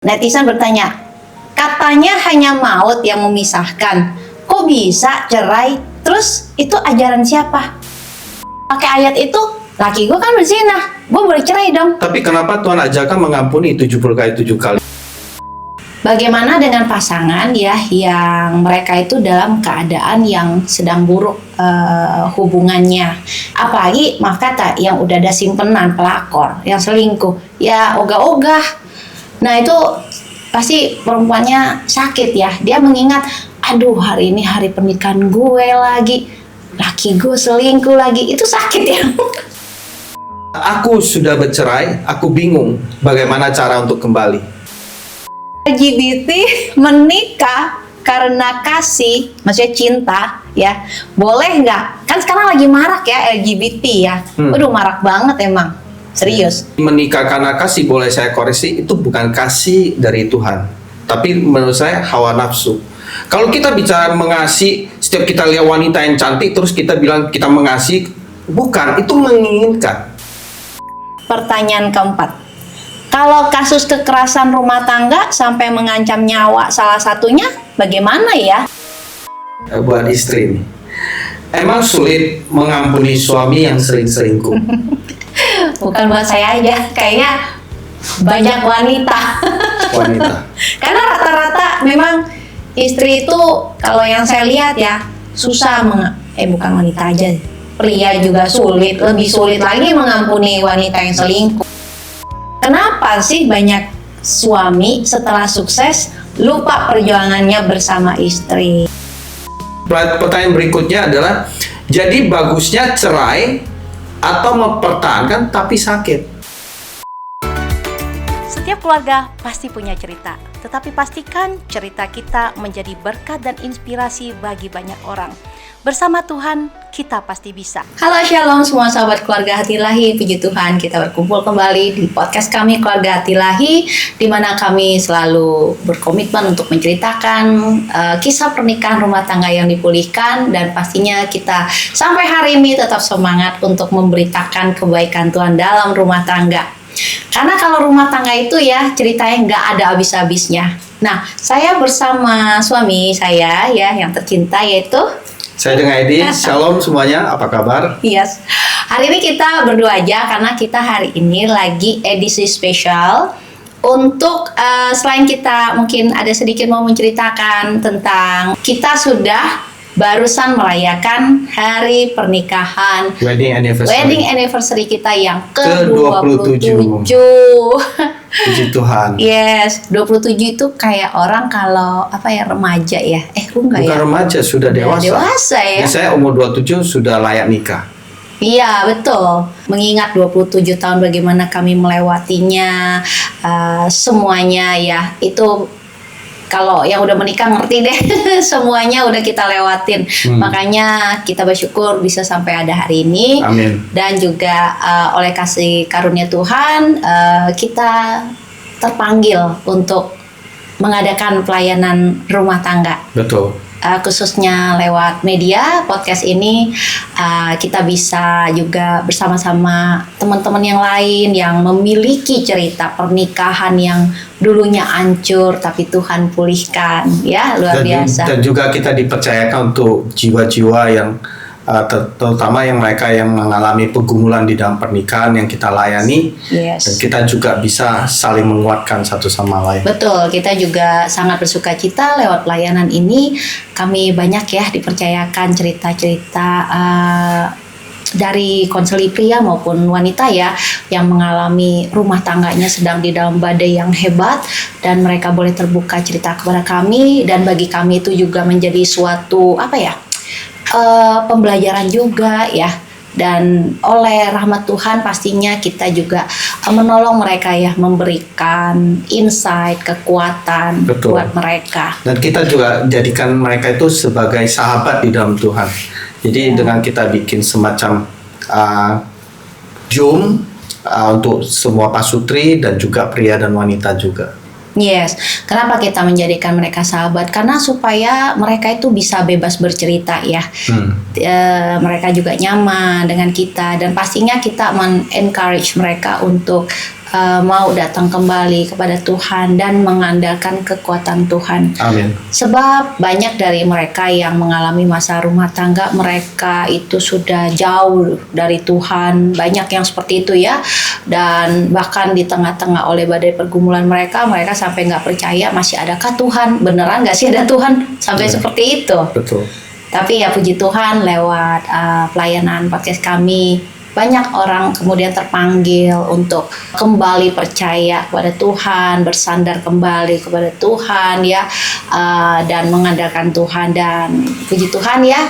Netizen bertanya, katanya hanya maut yang memisahkan. Kok bisa cerai? Terus itu ajaran siapa? Pakai ayat itu, laki gue kan berzina, gue boleh cerai dong. Tapi kenapa Tuhan ajarkan mengampuni 70 kali 7 kali? Bagaimana dengan pasangan ya yang mereka itu dalam keadaan yang sedang buruk hubungannya, apalagi maaf kata yang udah ada simpenan pelakor, yang selingkuh, ya ogah-ogah. Nah itu pasti perempuannya sakit ya, dia mengingat, aduh hari ini hari pernikahan gue lagi, laki gue selingkuh lagi, itu sakit ya. Aku sudah bercerai, aku bingung bagaimana cara untuk kembali. LGBT menikah karena kasih, maksudnya cinta ya, boleh nggak? Kan sekarang lagi marak ya LGBT ya, waduh marak banget emang, serius. Menikah karena kasih, boleh saya koreksi, itu bukan kasih dari Tuhan, tapi menurut saya hawa nafsu. Kalau kita bicara mengasihi, setiap kita lihat wanita yang cantik terus kita bilang kita mengasihi, bukan, itu menginginkan. Pertanyaan keempat, kalau kasus kekerasan rumah tangga sampai mengancam nyawa salah satunya, bagaimana ya? Buat istri nih, emang sulit mengampuni suami yang sering selingkuh? Bukan buat saya aja, kayaknya banyak wanita. Karena rata-rata memang istri itu, kalau yang saya lihat ya, susah bukan wanita aja, pria juga sulit, lebih sulit lagi mengampuni wanita yang selingkuh. Kenapa sih banyak suami setelah sukses lupa perjuangannya bersama istri? Pertanyaan berikutnya adalah, jadi bagusnya cerai atau mempertahankan tapi sakit? Setiap keluarga pasti punya cerita, tetapi pastikan cerita kita menjadi berkat dan inspirasi bagi banyak orang. Bersama Tuhan, kita pasti bisa. Halo Shalom semua sahabat keluarga Hati Ilahi, puji Tuhan kita berkumpul kembali di podcast kami Keluarga Hati Ilahi, di mana kami selalu berkomitmen untuk menceritakan kisah pernikahan rumah tangga yang dipulihkan, dan pastinya kita sampai hari ini tetap semangat untuk memberitakan kebaikan Tuhan dalam rumah tangga. Karena kalau rumah tangga itu ya ceritanya nggak ada habis-habisnya. Nah, saya bersama suami saya ya yang tercinta, yaitu saya dengan Edi. Shalom semuanya, apa kabar? Yes. Hari ini kita berdua aja karena kita hari ini lagi edisi spesial untuk selain kita mungkin ada sedikit mau menceritakan tentang kita sudah barusan merayakan hari pernikahan, Wedding anniversary kita yang ke-27. Puji Tuhan. Yes, 27 itu kayak orang kalau remaja ya. Enggak Bukan ya? Remaja, sudah dewasa. Dewasa ya. Saya umur 27 sudah layak nikah. Iya, betul. Mengingat 27 tahun bagaimana kami melewatinya, semuanya ya, itu kalau yang udah menikah ngerti deh, semuanya udah kita lewatin. Makanya kita bersyukur bisa sampai ada hari ini. Amin. Dan juga oleh kasih karunia Tuhan, kita terpanggil untuk mengadakan pelayanan rumah tangga. Betul. Khususnya lewat media podcast ini, kita bisa juga bersama-sama teman-teman yang lain yang memiliki cerita pernikahan yang dulunya hancur tapi Tuhan pulihkan, ya luar biasa. Dan juga kita dipercayakan untuk jiwa-jiwa yang terutama yang mereka yang mengalami pergumulan di dalam pernikahan yang kita layani. Yes. Dan kita juga bisa saling menguatkan satu sama lain. Betul, kita juga sangat bersuka cita lewat pelayanan ini. Kami banyak ya dipercayakan cerita-cerita dari konseli pria maupun wanita ya, yang mengalami rumah tangganya sedang di dalam badai yang hebat, dan mereka boleh terbuka cerita kepada kami, dan bagi kami itu juga menjadi suatu pembelajaran juga ya. Dan oleh rahmat Tuhan pastinya kita juga menolong mereka ya, memberikan insight, kekuatan. Betul. Buat mereka. Dan kita juga jadikan mereka itu sebagai sahabat di dalam Tuhan. Jadi dengan kita bikin semacam Zoom untuk semua pasutri dan juga pria dan wanita juga. Yes, kenapa kita menjadikan mereka sahabat? Karena supaya mereka itu bisa bebas bercerita ya. Mereka juga nyaman dengan kita, dan pastinya kita men-encourage mereka untuk mau datang kembali kepada Tuhan dan mengandalkan kekuatan Tuhan. Amin. Sebab banyak dari mereka yang mengalami masa rumah tangga, mereka itu sudah jauh dari Tuhan. Banyak yang seperti itu ya. Dan bahkan di tengah-tengah oleh badai pergumulan mereka sampai nggak percaya masih adakah Tuhan? Beneran nggak sih ada Tuhan? Sampai seperti itu. Betul. Tapi ya puji Tuhan lewat pelayanan podcast kami, banyak orang kemudian terpanggil untuk kembali percaya kepada Tuhan, bersandar kembali kepada Tuhan ya, dan mengandalkan Tuhan. Dan puji Tuhan ya,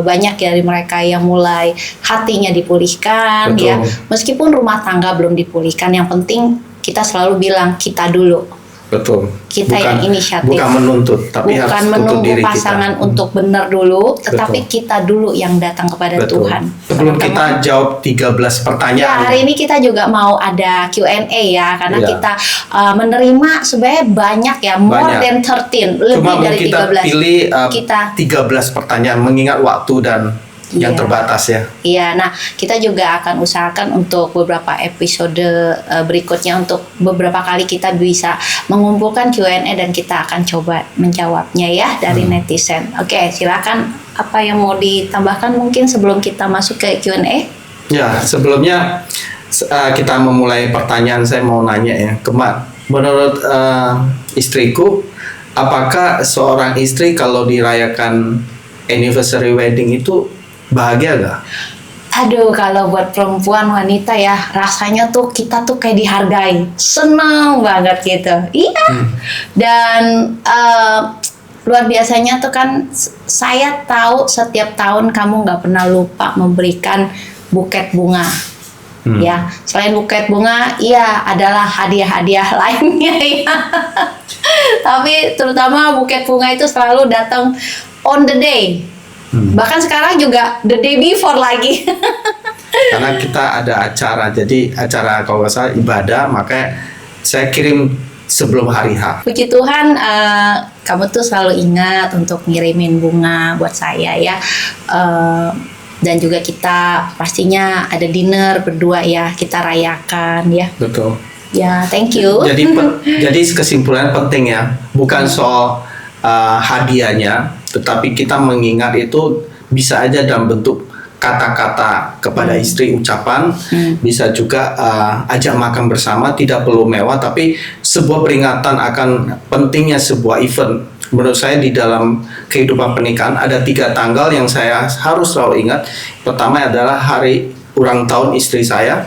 banyak dari mereka yang mulai hatinya dipulihkan. Betul. Ya, meskipun rumah tangga belum dipulihkan, yang penting kita selalu bilang kita dulu. Betul. Kita yang inisiatif. Bukan menuntut, tapi bukan harus tuntut menunggu diri pasangan kita. untuk benar dulu, tetapi Betul. kita dulu yang datang kepada Betul. Tuhan. Sebelum Teman-teman. kita jawab 13 Ya, pertanyaan. hari ini kita juga mau ada Q&A ya, karena Iya. kita menerima sebenarnya banyak ya, more Banyak. than 13, lebih Cuma dari kita 13. pilih Kita 13 pertanyaan mengingat waktu dan yang Iya. terbatas ya. Iya, nah kita juga akan usahakan untuk beberapa episode berikutnya, untuk beberapa kali kita bisa mengumpulkan Q&A dan kita akan coba menjawabnya ya dari netizen. Oke, silakan, apa yang mau ditambahkan mungkin sebelum kita masuk ke Q&A? Ya, sebelumnya kita memulai pertanyaan, saya mau nanya ya, menurut istriku, apakah seorang istri kalau dirayakan anniversary wedding itu bahagia gak? Aduh, kalau buat perempuan wanita ya, rasanya tuh kita tuh kayak dihargai, seneng banget gitu. Iya. Dan luar biasanya tuh kan, saya tahu setiap tahun kamu nggak pernah lupa memberikan buket bunga. Ya, selain buket bunga, iya adalah hadiah-hadiah lainnya ya. Tapi terutama buket bunga itu selalu datang on the day. Bahkan sekarang juga the day before lagi. Karena kita ada acara, jadi acara kalau nggak salah ibadah, makanya saya kirim sebelum hari H. Puji Tuhan, kamu tuh selalu ingat untuk ngirimin bunga buat saya ya. Dan juga kita pastinya ada dinner berdua ya, kita rayakan ya. Betul. Ya, thank you. Jadi kesimpulan penting ya, bukan soal hadiahnya, tetapi kita mengingat itu bisa aja dalam bentuk kata-kata kepada istri, ucapan, bisa juga ajak makan bersama, tidak perlu mewah, tapi sebuah peringatan akan pentingnya sebuah event. Menurut saya di dalam kehidupan pernikahan ada 3 tanggal yang saya harus selalu ingat. Pertama adalah hari ulang tahun istri saya,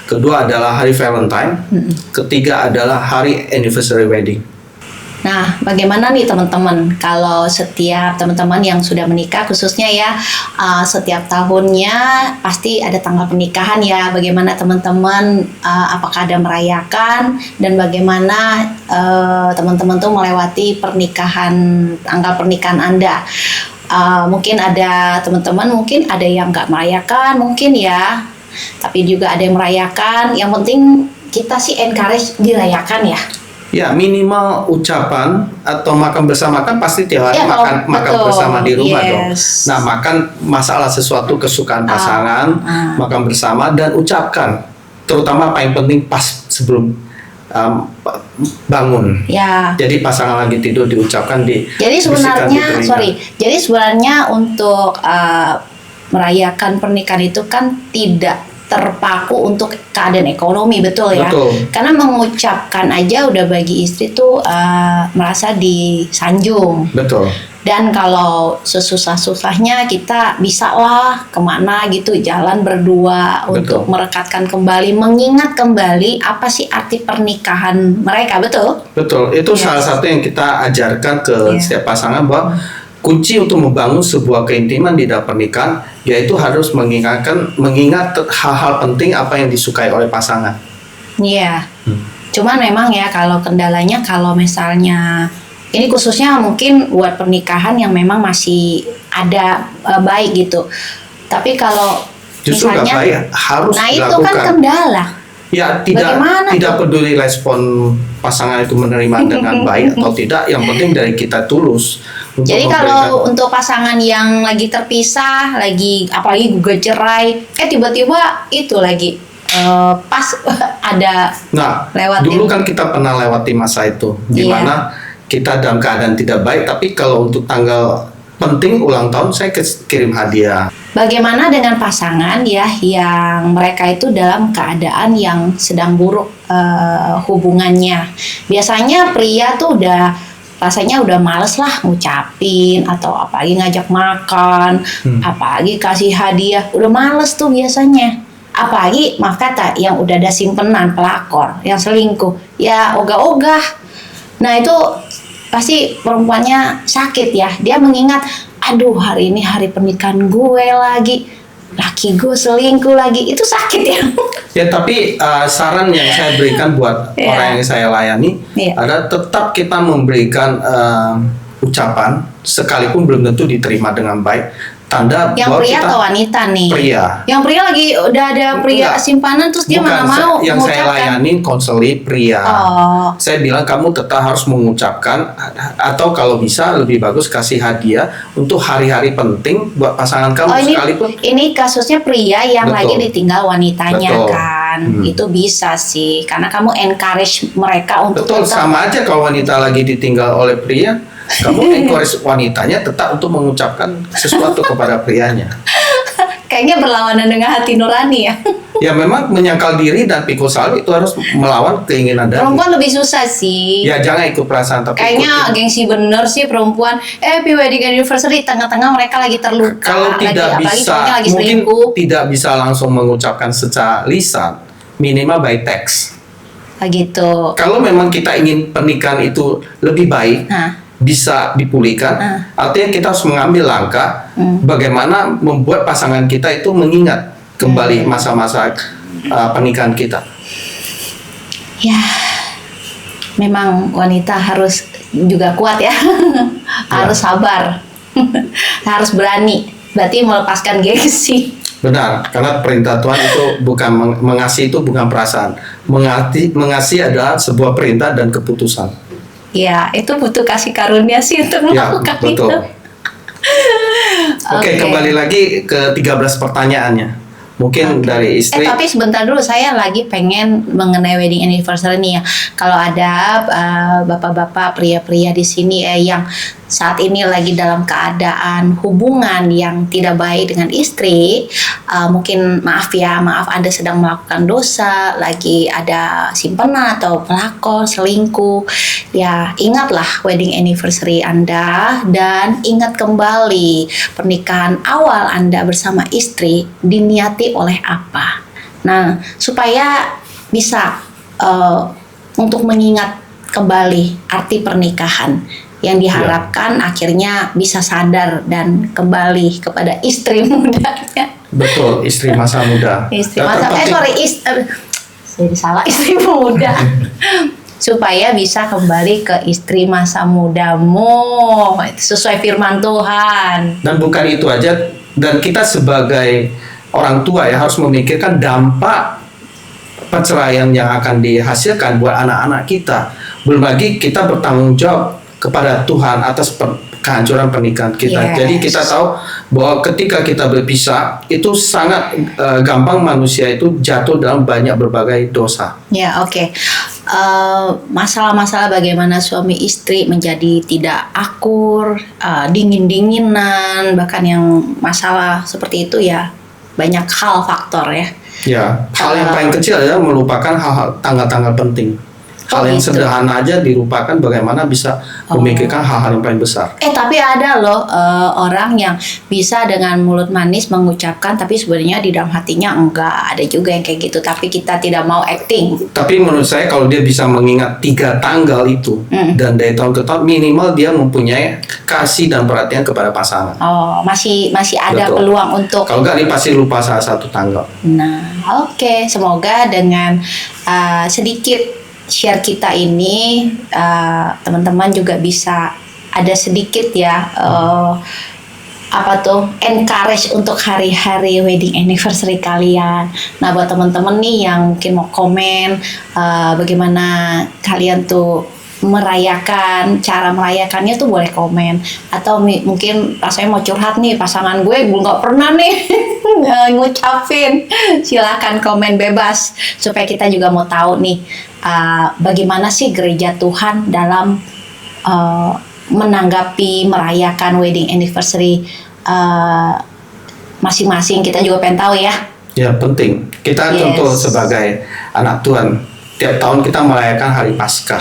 kedua adalah hari Valentine, ketiga adalah hari anniversary wedding. Nah, bagaimana nih teman-teman kalau setiap teman-teman yang sudah menikah khususnya ya, setiap tahunnya pasti ada tanggal pernikahan ya. Bagaimana teman-teman, apakah ada merayakan, dan bagaimana teman-teman tuh melewati pernikahan, tanggal pernikahan Anda. Mungkin ada teman-teman, mungkin ada yang nggak merayakan mungkin ya, tapi juga ada yang merayakan. Yang penting kita sih encourage dirayakan ya. Ya, minimal ucapan atau makan bersama, kan pasti tiap hari Ya, makan betul. bersama di rumah dong. Yes. Nah, makan masalah sesuatu kesukaan pasangan, makan bersama dan ucapkan. Terutama paling penting pas sebelum bangun. Ya. Jadi pasangan lagi tidur diucapkan Jadi bisikan di sebenarnya, telinga. jadi sebenarnya untuk merayakan pernikahan itu kan tidak terpaku untuk keadaan ekonomi, betul ya? Betul. Karena mengucapkan aja udah bagi istri tuh merasa disanjung. Betul. Dan kalau sesusah-susahnya kita bisa lah kemana gitu, jalan berdua untuk merekatkan kembali, mengingat kembali apa sih arti pernikahan mereka, betul? Betul. Itu Yes. salah satu yang kita ajarkan ke setiap pasangan, bahwa kunci untuk membangun sebuah keintiman di dalam pernikahan yaitu harus mengingat hal-hal penting apa yang disukai oleh pasangan. Iya. Cuman memang ya kalau kendalanya, kalau misalnya ini khususnya mungkin buat pernikahan yang memang masih ada baik gitu. Tapi kalau Justru nggak misalnya, baik, harus nah itu dilakukan. kan kendala. Ya, Bagaimana tidak peduli respon pasangan itu menerima dengan baik atau tidak, yang penting dari kita tulus untuk Jadi memberikan. kalau untuk pasangan yang lagi terpisah, lagi apalagi gugat cerai, tiba-tiba itu lagi pas ada Nah, lewatin. dulu kan kita pernah lewati masa itu, di Iya. mana kita dalam keadaan tidak baik, tapi kalau untuk tanggal penting ulang tahun saya kirim hadiah. Bagaimana dengan pasangan ya yang mereka itu dalam keadaan yang sedang buruk hubungannya? Biasanya pria tuh rasanya udah males lah ngucapin atau apalagi ngajak makan, apalagi kasih hadiah, udah males tuh biasanya. Apalagi maaf kata yang udah ada simpenan pelakor, yang selingkuh, ya ogah-ogah. Nah itu pasti perempuannya sakit ya. Dia mengingat, aduh hari ini hari pernikahan gue lagi, laki gue selingkuh lagi, itu sakit ya. Ya tapi saran yang saya berikan buat Iya. orang yang saya layani Iya. adalah tetap kita memberikan ucapan sekalipun belum tentu diterima dengan baik. Tanda Yang bahwa pria kita atau wanita nih? pria. Yang pria lagi udah ada pria Enggak. simpanan terus dia Bukan, mana mau yang saya mengucapkan. layani konseling pria. Oh. Saya bilang kamu tetap harus mengucapkan atau kalau bisa lebih bagus kasih hadiah untuk hari-hari penting buat pasangan kamu Oh sekalipun. ini kasusnya pria yang Betul. lagi ditinggal wanitanya Betul. kan. Itu bisa sih karena kamu encourage mereka untuk Betul, tetap- sama aja kalau wanita lagi ditinggal oleh pria, kamu encourage wanitanya tetap untuk mengucapkan sesuatu kepada prianya. Kayaknya berlawanan dengan hati nurani ya. Ya memang menyangkal diri dan pikul salib itu harus melawan keinginan diri. Perempuan lebih susah sih. Ya jangan ikut perasaan tapi Kayaknya ikutin. gengsi bener sih perempuan. Happy wedding anniversary, tengah-tengah mereka lagi terluka. Kalau tidak apalagi bisa, cowoknya lagi mungkin selingkuh. tidak bisa langsung mengucapkan secara lisan, minimal by text. Begitu. Kalau memang kita ingin pernikahan itu lebih baik, Nah, bisa dipulihkan, artinya kita harus mengambil langkah bagaimana membuat pasangan kita itu mengingat kembali masa-masa pernikahan kita. ya memang wanita harus juga kuat ya. Harus sabar. Harus berani. Berarti melepaskan gengsi. Benar, karena perintah Tuhan itu bukan mengasihi itu bukan perasaan. Mengasihi adalah sebuah perintah dan keputusan. Ya, itu butuh kasih karunia sih untuk Ya, melakukan betul. itu. Oke, kembali lagi ke 13 pertanyaannya. Mungkin dari istri. Tapi sebentar dulu, saya lagi pengen mengenai wedding anniversary nih ya. Kalau ada bapak-bapak, pria-pria di sini yang saat ini lagi dalam keadaan hubungan yang tidak baik dengan istri, mungkin maaf Anda sedang melakukan dosa, lagi ada simpanan atau pelakor, selingkuh. Ya, ingatlah wedding anniversary Anda dan ingat kembali pernikahan awal Anda bersama istri diniati oleh apa. Nah, supaya bisa untuk mengingat kembali arti pernikahan yang diharapkan akhirnya bisa sadar dan kembali kepada istri mudanya. Betul, istri masa muda. Istri Dan masa terpenting- saya salah, istri muda. Supaya bisa kembali ke istri masa mudamu sesuai firman Tuhan. Dan bukan itu aja, dan kita sebagai orang tua ya harus memikirkan dampak perceraian yang akan dihasilkan buat anak-anak kita. Belum lagi kita bertanggung jawab kepada Tuhan atas kehancuran pernikahan kita. Yes. Jadi kita tahu bahwa ketika kita berpisah itu sangat gampang manusia itu jatuh dalam banyak berbagai dosa. Ya, oke. Masalah-masalah bagaimana suami istri menjadi tidak akur, dingin-dinginan, bahkan yang masalah seperti itu ya banyak hal faktor ya. Ya, hal yang paling kecil adalah melupakan hal-hal tanggal-tanggal penting. Hal yang gitu. sederhana aja dilupakan, bagaimana bisa memikirkan hal-hal yang paling besar. Tapi ada loh orang yang bisa dengan mulut manis mengucapkan tapi sebenarnya di dalam hatinya enggak. Ada juga yang kayak gitu, tapi kita tidak mau acting. Tapi menurut saya kalau dia bisa mengingat 3 tanggal itu dan dari tahun ke tahun minimal dia mempunyai kasih dan perhatian kepada pasangan. Oh, masih ada Betul. peluang untuk. Kalau enggak dia pasti lupa salah satu tanggal. Nah, oke. Semoga dengan sedikit share kita ini teman-teman juga bisa ada sedikit ya encourage untuk hari-hari wedding anniversary kalian. Nah, buat teman-teman nih yang mungkin mau komen bagaimana kalian tuh merayakan, cara merayakannya tuh boleh komen, atau mungkin rasanya mau curhat nih, pasangan gue nggak pernah nih ngucapin. Silakan komen bebas supaya kita juga mau tahu nih bagaimana sih gereja Tuhan dalam menanggapi merayakan wedding anniversary masing-masing. Kita juga pengen tahu ya. Ya penting. Kita tentu sebagai anak Tuhan, tiap tahun kita merayakan hari Paskah.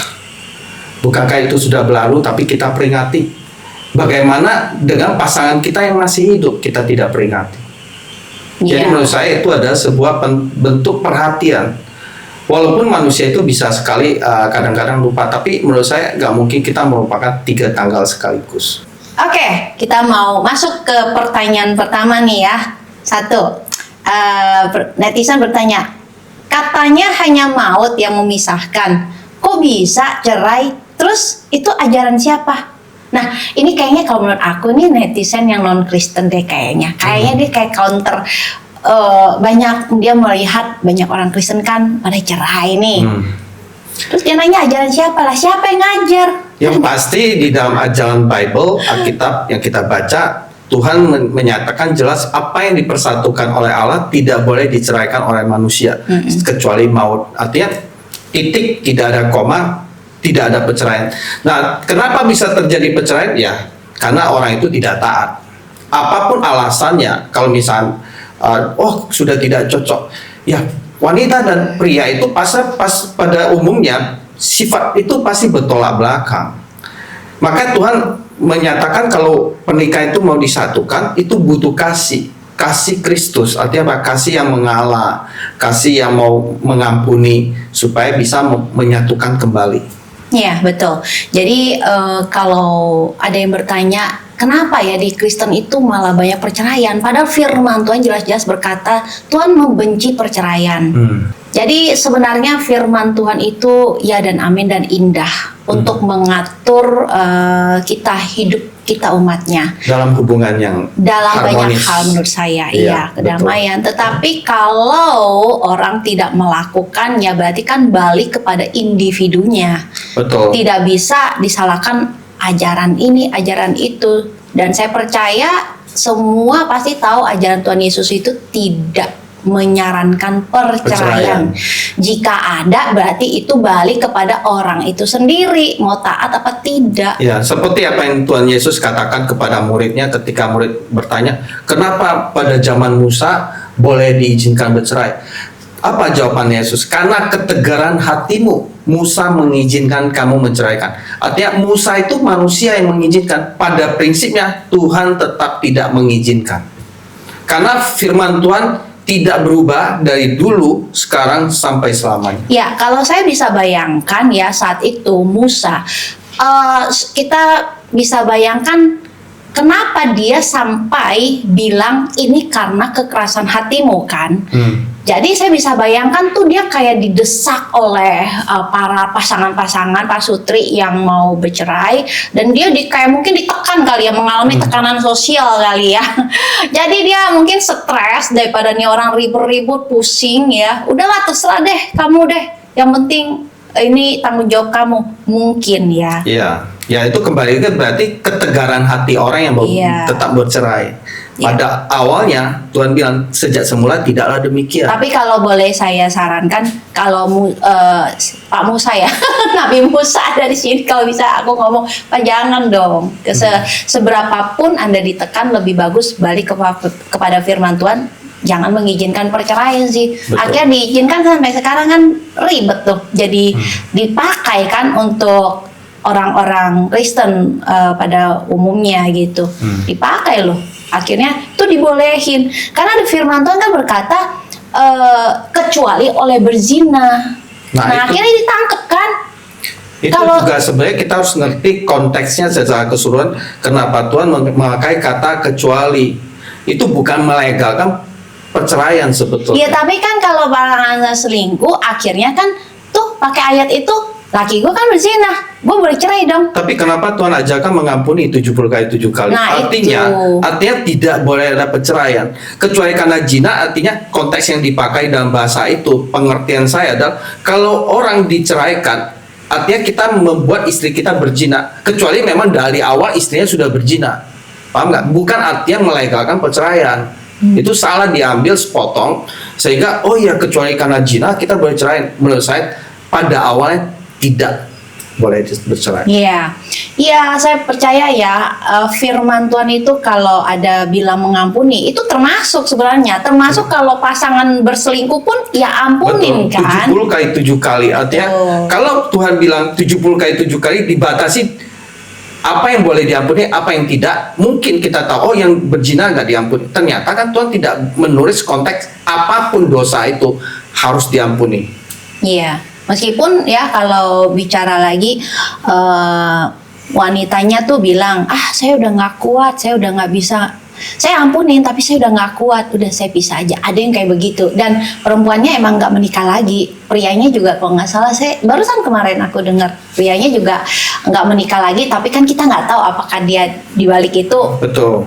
Bukankah itu sudah berlalu, tapi kita peringati. Bagaimana dengan pasangan kita yang masih hidup, kita tidak peringati. Jadi menurut saya itu adalah sebuah bentuk perhatian. Walaupun manusia itu bisa sekali kadang-kadang lupa, tapi menurut saya nggak mungkin kita merupakan 3 tanggal sekaligus. Oke, kita mau masuk ke pertanyaan pertama nih ya. 1, netizen bertanya, katanya hanya maut yang memisahkan, kok bisa cerai? Terus itu ajaran siapa? Nah, ini kayaknya kalau menurut aku nih netizen yang non Kristen deh kayaknya. Kayaknya dia kayak counter banyak, dia melihat banyak orang Kristen kan pada cerai nih. Terus dia nanya ajaran siapa lah? Siapa yang ngajar? Yang pasti di dalam ajaran Bible, Alkitab yang kita baca, Tuhan menyatakan jelas apa yang dipersatukan oleh Allah tidak boleh diceraikan oleh manusia kecuali maut. Artinya titik, tidak ada koma, tidak ada perceraian. Nah, kenapa bisa terjadi perceraian? Ya, karena orang itu tidak taat. Apapun alasannya, kalau misalnya sudah tidak cocok, ya wanita dan pria itu pada umumnya sifat itu pasti bertolak belakang. Maka Tuhan menyatakan kalau pernikahan itu mau disatukan, itu butuh kasih Kristus. Artinya apa? Kasih yang mengalah, kasih yang mau mengampuni supaya bisa menyatukan kembali. Iya, betul. Jadi kalau ada yang bertanya, kenapa ya di Kristen itu malah banyak perceraian? Padahal firman Tuhan jelas-jelas berkata, Tuhan membenci perceraian. Jadi sebenarnya firman Tuhan itu ya dan amin dan indah untuk mengatur kita hidup kita umatnya dalam hubungan yang dalam harmonis. Banyak hal menurut saya iya kedamaian. Betul. Tetapi kalau orang tidak melakukannya berarti kan balik kepada individunya. Betul. Tidak bisa disalahkan ajaran ini ajaran itu, dan saya percaya semua pasti tahu ajaran Tuhan Yesus itu tidak menyarankan perceraian. Jika ada berarti itu balik kepada orang itu sendiri mau taat apa tidak. Ya, seperti apa yang Tuhan Yesus katakan kepada muridnya ketika murid bertanya, kenapa pada zaman Musa boleh diizinkan bercerai? Apa jawaban Yesus? Karena ketegaran hatimu Musa mengizinkan kamu menceraikan. Artinya Musa itu manusia yang mengizinkan. Pada prinsipnya Tuhan tetap tidak mengizinkan. Karena firman Tuhan tidak berubah dari dulu, sekarang, sampai selamanya. Ya, kalau saya bisa bayangkan ya saat itu Musa, kita bisa bayangkan kenapa dia sampai bilang ini karena kekerasan hatimu kan. Jadi saya bisa bayangkan tuh dia kayak didesak oleh para pasangan-pasangan pasutri yang mau bercerai, dan dia kayak mungkin ditekan kali ya, mengalami tekanan sosial kali ya. Jadi dia mungkin stres daripada nih orang ribut-ribut pusing ya. Udahlah terserah deh kamu deh. Yang penting ini tanggung jawab kamu mungkin ya. Iya, ya itu kembali ke berarti ketegaran hati orang yang tetap bercerai. Pada awalnya Tuhan bilang sejak semula tidaklah demikian. Tapi kalau boleh saya sarankan, kalau Pak Musa ya, Nabi Musa ada di sini, kalau bisa aku ngomong, Pak jangan dong. Seberapapun Anda ditekan, lebih bagus balik kepada firman Tuhan. Jangan mengizinkan perceraian sih. Betul. Akhirnya diizinkan sampai sekarang kan ribet tuh. Jadi dipakai kan untuk orang-orang Kristen pada umumnya gitu. Dipakai loh. Akhirnya itu dibolehin. Karena di firman Tuhan kan berkata kecuali oleh berzina. Nah akhirnya ditangkap kan. Itu juga sebenarnya kita harus ngerti konteksnya secara keseluruhan. Kenapa Tuhan memakai kata kecuali. Itu bukan melegalkan perceraian sebetulnya. Iya, tapi kan kalau pasangan selingkuh akhirnya kan tuh pakai ayat itu, laki gue kan berzina, gue boleh cerai dong. Tapi kenapa Tuhan ajarkan mengampuni 70 kali 7 kali? Nah, artinya tidak boleh ada perceraian. Kecuali karena zina, artinya konteks yang dipakai dalam bahasa itu, pengertian saya adalah kalau orang diceraikan, artinya kita membuat istri kita berzina. Kecuali memang dari awal istrinya sudah berzina. Paham nggak? Bukan artinya melegalkan perceraian. Itu salah diambil sepotong sehingga oh ya kecuali karena zina kita boleh cerai. Menurut saya pada awalnya tidak boleh bercerai. Iya, iya, saya percaya ya, firman Tuhan itu kalau ada bilang mengampuni itu termasuk sebenarnya, termasuk kalau pasangan berselingkuh pun ya ampunin. Betul, kan. 70 kali 7 kali. Artinya kalau Tuhan bilang 70 kali 7 kali dibatasi apa yang boleh diampuni, apa yang tidak. Mungkin kita tahu, oh yang berzina nggak diampuni. Ternyata kan Tuhan tidak menulis konteks apapun dosa itu harus diampuni. Iya, meskipun ya kalau bicara lagi wanitanya tuh bilang, saya udah nggak kuat, saya udah nggak bisa, saya ampunin tapi saya udah nggak kuat, udah saya pisah aja. Ada yang kayak begitu. Dan perempuannya emang nggak menikah lagi, prianya juga kalau nggak salah, saya barusan kemarin aku dengar prianya juga nggak menikah lagi, tapi kan kita nggak tahu apakah dia dibalik itu Betul.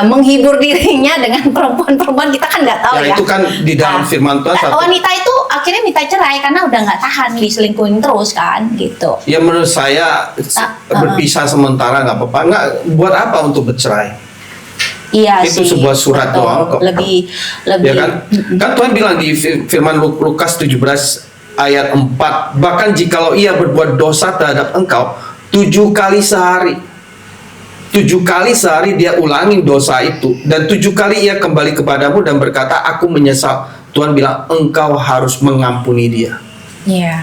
menghibur dirinya dengan perempuan-perempuan, kita kan nggak tahu ya. Itu kan di dalam firman Tuhan wanita itu akhirnya minta cerai karena udah nggak tahan diselingkuhin terus kan, gitu. Ya menurut saya berpisah sementara nggak apa-apa. Nggak, buat apa untuk bercerai? Iya Itu sih, sebuah surat betul. doang kok. Lebih Ya kan? Kan Tuhan bilang di firman Lukas 17 ayat 4, bahkan jikalau ia berbuat dosa terhadap engkau 7 kali sehari. 7 kali sehari dia ulangi dosa itu, dan 7 kali ia kembali kepadamu dan berkata, aku menyesal. Tuhan bilang engkau harus mengampuni dia. Iya.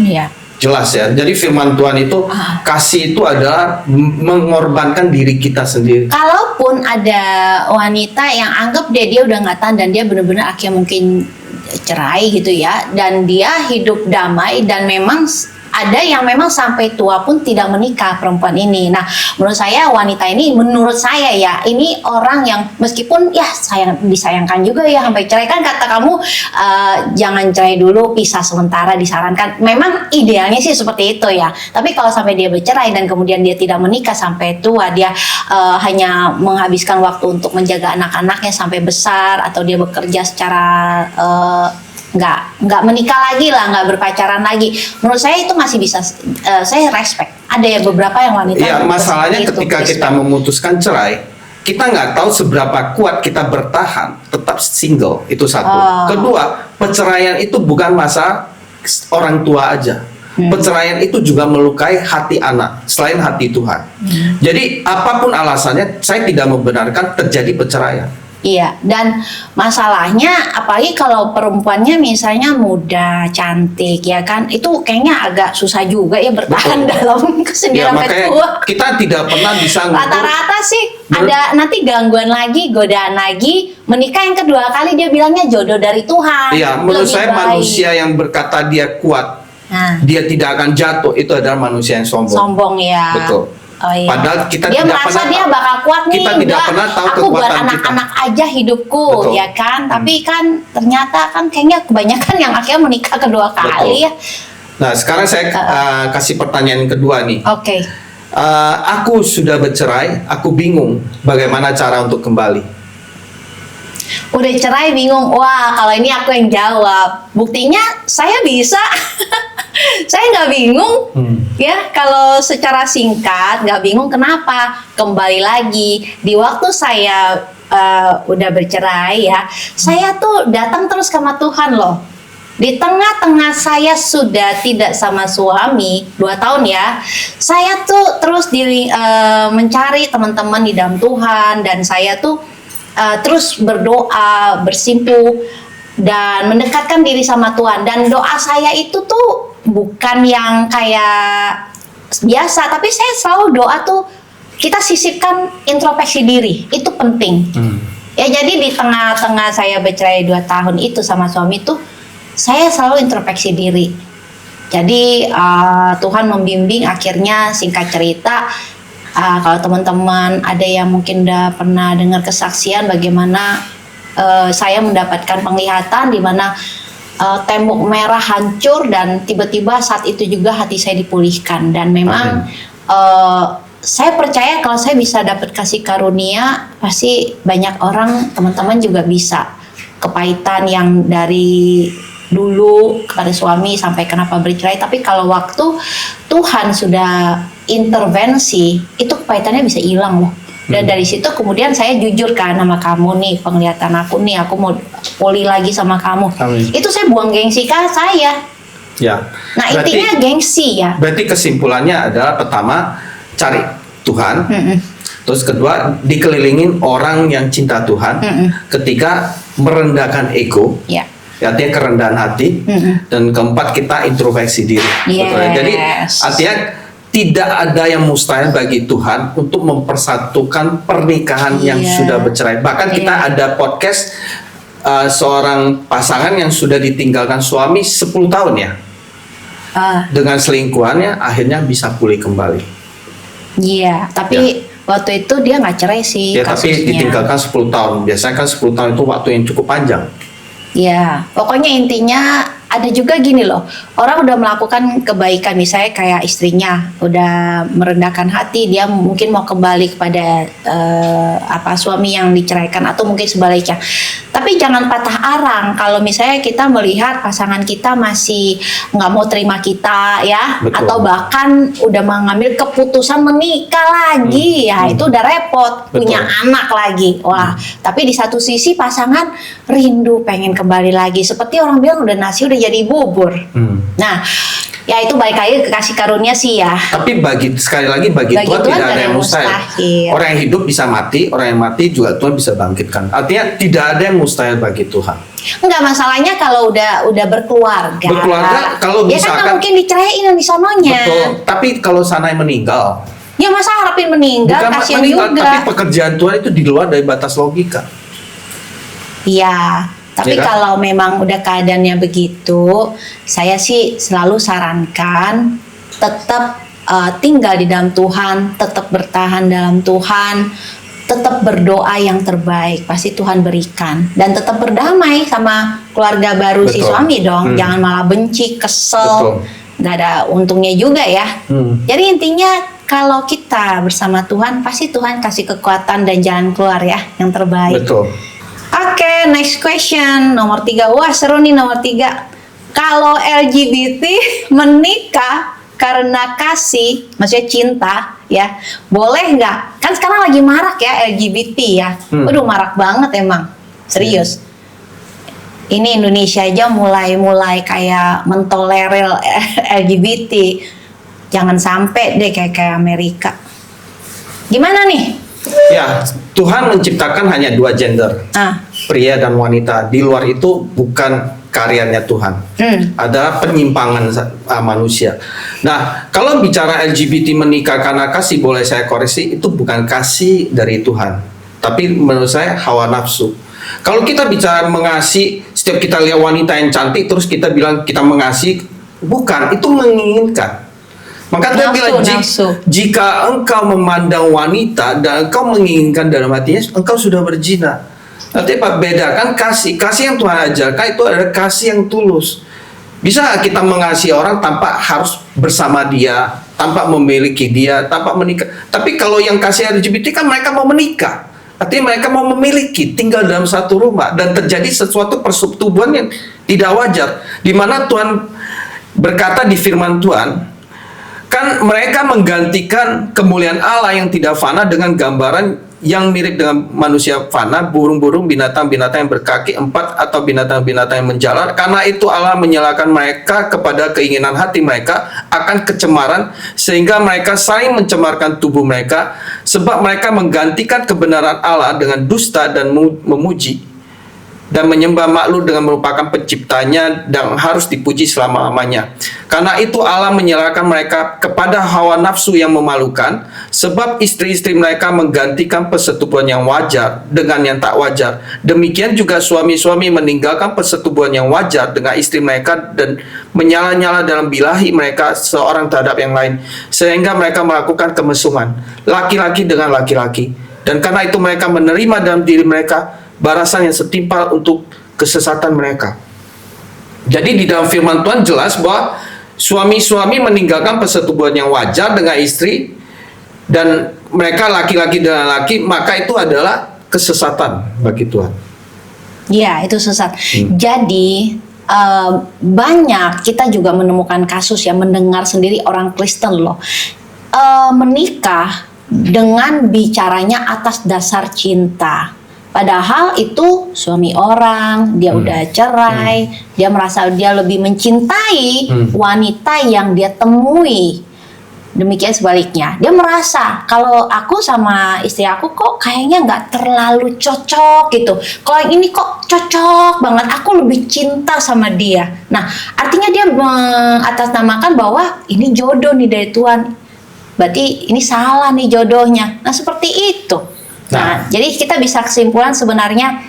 Iya. Jelas ya. Jadi firman Tuhan itu kasih itu adalah mengorbankan diri kita sendiri. Kalaupun ada wanita yang anggap dia udah nggak tahan dan dia benar-benar akhirnya mungkin cerai gitu ya, dan dia hidup damai dan memang ada yang memang sampai tua pun tidak menikah perempuan ini. Nah, menurut saya wanita ini, menurut saya ya, ini orang yang meskipun ya disayangkan juga ya sampai cerai. Kan kata kamu jangan cerai dulu, pisah sementara disarankan. Memang idealnya sih seperti itu ya. Tapi kalau sampai dia bercerai dan kemudian dia tidak menikah sampai tua, dia hanya menghabiskan waktu untuk menjaga anak-anaknya sampai besar, atau dia bekerja secara nggak menikah lagi lah, nggak berpacaran lagi. Menurut saya itu masih bisa, saya respect. Ada ya beberapa yang wanita. Ya masalahnya ketika kita memutuskan cerai, kita nggak tahu seberapa kuat kita bertahan tetap single, itu satu. Kedua, perceraian itu bukan masalah orang tua aja. Perceraian itu juga melukai hati anak selain hati Tuhan. Jadi apapun alasannya, saya tidak membenarkan terjadi perceraian. Iya, dan masalahnya apalagi kalau perempuannya misalnya muda, cantik ya kan, itu kayaknya agak susah juga ya bertahan dalam kesendirian sampai tua. Kita tidak pernah bisa rata-rata sih ada nanti gangguan lagi, godaan lagi, menikah yang kedua kali dia bilangnya jodoh dari Tuhan. Iya, menurut saya manusia yang berkata dia kuat, dia tidak akan jatuh, itu adalah manusia yang sombong. Sombong ya. Betul. Oh, iya. Padahal kita dia tidak merasa pernah dia bakal kuat nih, kita tidak pernah tahu aku kekuatan buat anak-anak aja hidupku. Betul. Ya kan, tapi kan ternyata kan kayaknya kebanyakan yang akhirnya menikah kedua kali. Betul. Ya. Nah sekarang saya kasih pertanyaan kedua nih. Oke. Aku sudah bercerai, aku bingung bagaimana cara untuk kembali. Udah cerai bingung, wah kalau ini aku yang jawab. Buktinya saya bisa. Saya nggak bingung ya, kalau secara singkat nggak bingung. Kenapa? Kembali lagi di waktu saya udah bercerai ya, saya tuh datang terus sama Tuhan loh. Di tengah-tengah saya sudah tidak sama suami 2 tahun ya, saya tuh terus mencari teman-teman di dalam Tuhan, dan saya tuh terus berdoa, bersimpuh dan mendekatkan diri sama Tuhan. Dan doa saya itu tuh bukan yang kayak biasa, tapi saya selalu doa tuh kita sisipkan introspeksi diri, itu penting. Ya, jadi di tengah-tengah saya bercerai 2 tahun itu sama suami tuh, saya selalu introspeksi diri. Jadi Tuhan membimbing, akhirnya singkat cerita, kalau teman-teman ada yang mungkin udah pernah dengar kesaksian bagaimana saya mendapatkan penglihatan di mana tembok merah hancur, dan tiba-tiba saat itu juga hati saya dipulihkan. Dan memang saya percaya kalau saya bisa dapat kasih karunia, pasti banyak orang, teman-teman juga bisa. Kepahitan yang dari dulu kepada suami sampai kenapa bercerai, tapi kalau waktu Tuhan sudah intervensi, itu kepahitannya bisa hilang loh. Dan dari situ kemudian saya jujur kan sama kamu nih, penglihatan aku nih, aku mau pulih lagi sama kamu. Amin. Itu saya buang gengsi kan saya. Ya. Nah intinya gengsi ya. Berarti kesimpulannya adalah pertama cari Tuhan, terus kedua dikelilingin orang yang cinta Tuhan, ketiga merendahkan ego. Ya. Artinya kerendahan hati, dan keempat kita introspeksi diri. Yes. Betul ya? Jadi artinya tidak ada yang mustahil bagi Tuhan untuk mempersatukan pernikahan yang sudah bercerai. Bahkan kita ada podcast seorang pasangan yang sudah ditinggalkan suami 10 tahun ya, dengan selingkuhannya akhirnya bisa pulih kembali. Iya, tapi waktu itu dia nggak cerai sih Ya, tapi kasusnya. ditinggalkan 10 tahun. Biasanya kan 10 tahun itu waktu yang cukup panjang. Ya, pokoknya intinya ada juga gini loh, orang udah melakukan kebaikan, misalnya kayak istrinya udah merendahkan hati, dia mungkin mau kembali kepada suami yang diceraikan atau mungkin sebaliknya. Tapi jangan patah arang kalau misalnya kita melihat pasangan kita masih nggak mau terima kita ya, Betul. atau bahkan udah mengambil keputusan menikah lagi, ya itu udah repot, Betul. punya anak lagi. Wah, tapi di satu sisi pasangan rindu pengen kembali lagi, seperti orang bilang udah nasi udah jadi bubur. Nah, ya itu balik lagi ke kasih karunia sih ya. Tapi sekali lagi bagi Tuhan tidak ada yang mustahil. Orang yang hidup bisa mati, orang yang mati juga Tuhan bisa bangkitkan. Artinya tidak ada yang mustahil bagi Tuhan. Enggak, masalahnya kalau udah berkeluarga. Berkeluarga, kalau ya kan misalkan- nggak mungkin diceraiin di sononya. Betul. Tapi kalau sana yang meninggal, Ya masa harapin meninggal, bukan kasihan meninggal, juga. tapi pekerjaan Tuhan itu di luar dari batas logika. Iya, tapi Iya kan? kalau memang udah keadaannya begitu, saya sih selalu sarankan tetap tinggal di dalam Tuhan, tetap bertahan dalam Tuhan, tetap berdoa yang terbaik, pasti Tuhan berikan, dan tetap berdamai sama keluarga baru si Betul. suami dong, jangan malah benci, kesel, Betul. nggak ada untungnya juga ya. Jadi intinya kalau kita bersama Tuhan, pasti Tuhan kasih kekuatan dan jalan keluar ya yang terbaik. Betul. Oke, next question. Nomor 3. Wah, seru nih nomor 3. Kalau LGBT menikah karena kasih, maksudnya cinta, ya, boleh nggak? Kan sekarang lagi marak ya LGBT ya. Waduh, marak banget emang. Serius. Ini Indonesia aja mulai kayak mentolerir LGBT. Jangan sampai deh kayak Amerika. Gimana nih? Ya, Tuhan menciptakan hanya 2 gender, pria dan wanita. Di luar itu bukan karyanya Tuhan. Adalah penyimpangan manusia. Nah, kalau bicara LGBT menikah karena kasih, boleh saya koreksi, itu bukan kasih dari Tuhan, tapi menurut saya hawa nafsu. Kalau kita bicara mengasihi, setiap kita lihat wanita yang cantik terus kita bilang kita mengasihi, bukan, itu menginginkan. Maka Tuhan bilang, jika engkau memandang wanita dan engkau menginginkan dalam hatinya, engkau sudah berzina. Nanti Pak, bedakan kasih yang Tuhan ajarkan itu adalah kasih yang tulus. Bisa kita mengasihi orang tanpa harus bersama dia, tanpa memiliki dia, tanpa menikah. Tapi kalau yang kasih LGBT kan mereka mau menikah. Artinya mereka mau memiliki, tinggal dalam satu rumah, dan terjadi sesuatu persetubuhan yang tidak wajar. Di mana Tuhan berkata di firman Tuhan, kan mereka menggantikan kemuliaan Allah yang tidak fana dengan gambaran yang mirip dengan manusia fana, burung-burung, binatang-binatang yang berkaki 4 atau binatang-binatang yang menjalar. Karena itu Allah menyalahkan mereka kepada keinginan hati mereka akan kecemaran, sehingga mereka saling mencemarkan tubuh mereka, sebab mereka menggantikan kebenaran Allah dengan dusta dan memuji dan menyembah makhluk dengan merupakan penciptanya dan harus dipuji selama-lamanya. Karena itu Allah menyerahkan mereka kepada hawa nafsu yang memalukan, sebab istri-istri mereka menggantikan persetubuhan yang wajar dengan yang tak wajar. Demikian juga suami-suami meninggalkan persetubuhan yang wajar dengan istri mereka dan menyala-nyala dalam bilahi mereka seorang terhadap yang lain, sehingga mereka melakukan kemesuman laki-laki dengan laki-laki. Dan karena itu mereka menerima dalam diri mereka balasan yang setimpal untuk kesesatan mereka. Jadi di dalam firman Tuhan jelas bahwa suami-suami meninggalkan persetubuhan yang wajar dengan istri, dan mereka laki-laki dengan laki, maka itu adalah kesesatan bagi Tuhan. Ya, itu sesat. Jadi banyak kita juga menemukan kasus yang mendengar sendiri orang Kristen loh, menikah dengan bicaranya atas dasar cinta. Padahal itu suami orang, dia udah cerai, dia merasa dia lebih mencintai wanita yang dia temui. Demikian sebaliknya, dia merasa kalau aku sama istri aku kok kayaknya nggak terlalu cocok gitu. Kalau yang ini kok cocok banget, aku lebih cinta sama dia. Nah, artinya dia mengatasnamakan bahwa ini jodoh nih dari Tuhan. Berarti ini salah nih jodohnya. Nah, seperti itu. Nah, jadi kita bisa kesimpulan sebenarnya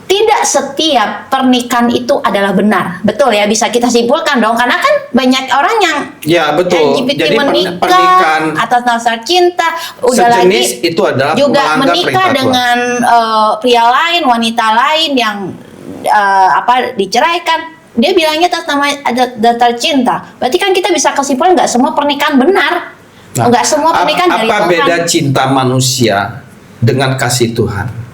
tidak setiap pernikahan itu adalah benar. Betul ya, bisa kita simpulkan dong. Karena kan banyak orang yang LGBT Jadi menikah pernikahan atas dasar cinta, udah sejenis lagi itu adalah juga melanggar menikah perintah Tuhan. dengan pria lain, wanita lain yang diceraikan. Dia bilangnya atas nama dasar cinta. Berarti kan kita bisa kesimpulan nggak semua pernikahan benar. Nggak semua pernikahan dari Tuhan. Apa beda cinta manusia dengan kasih Tuhan?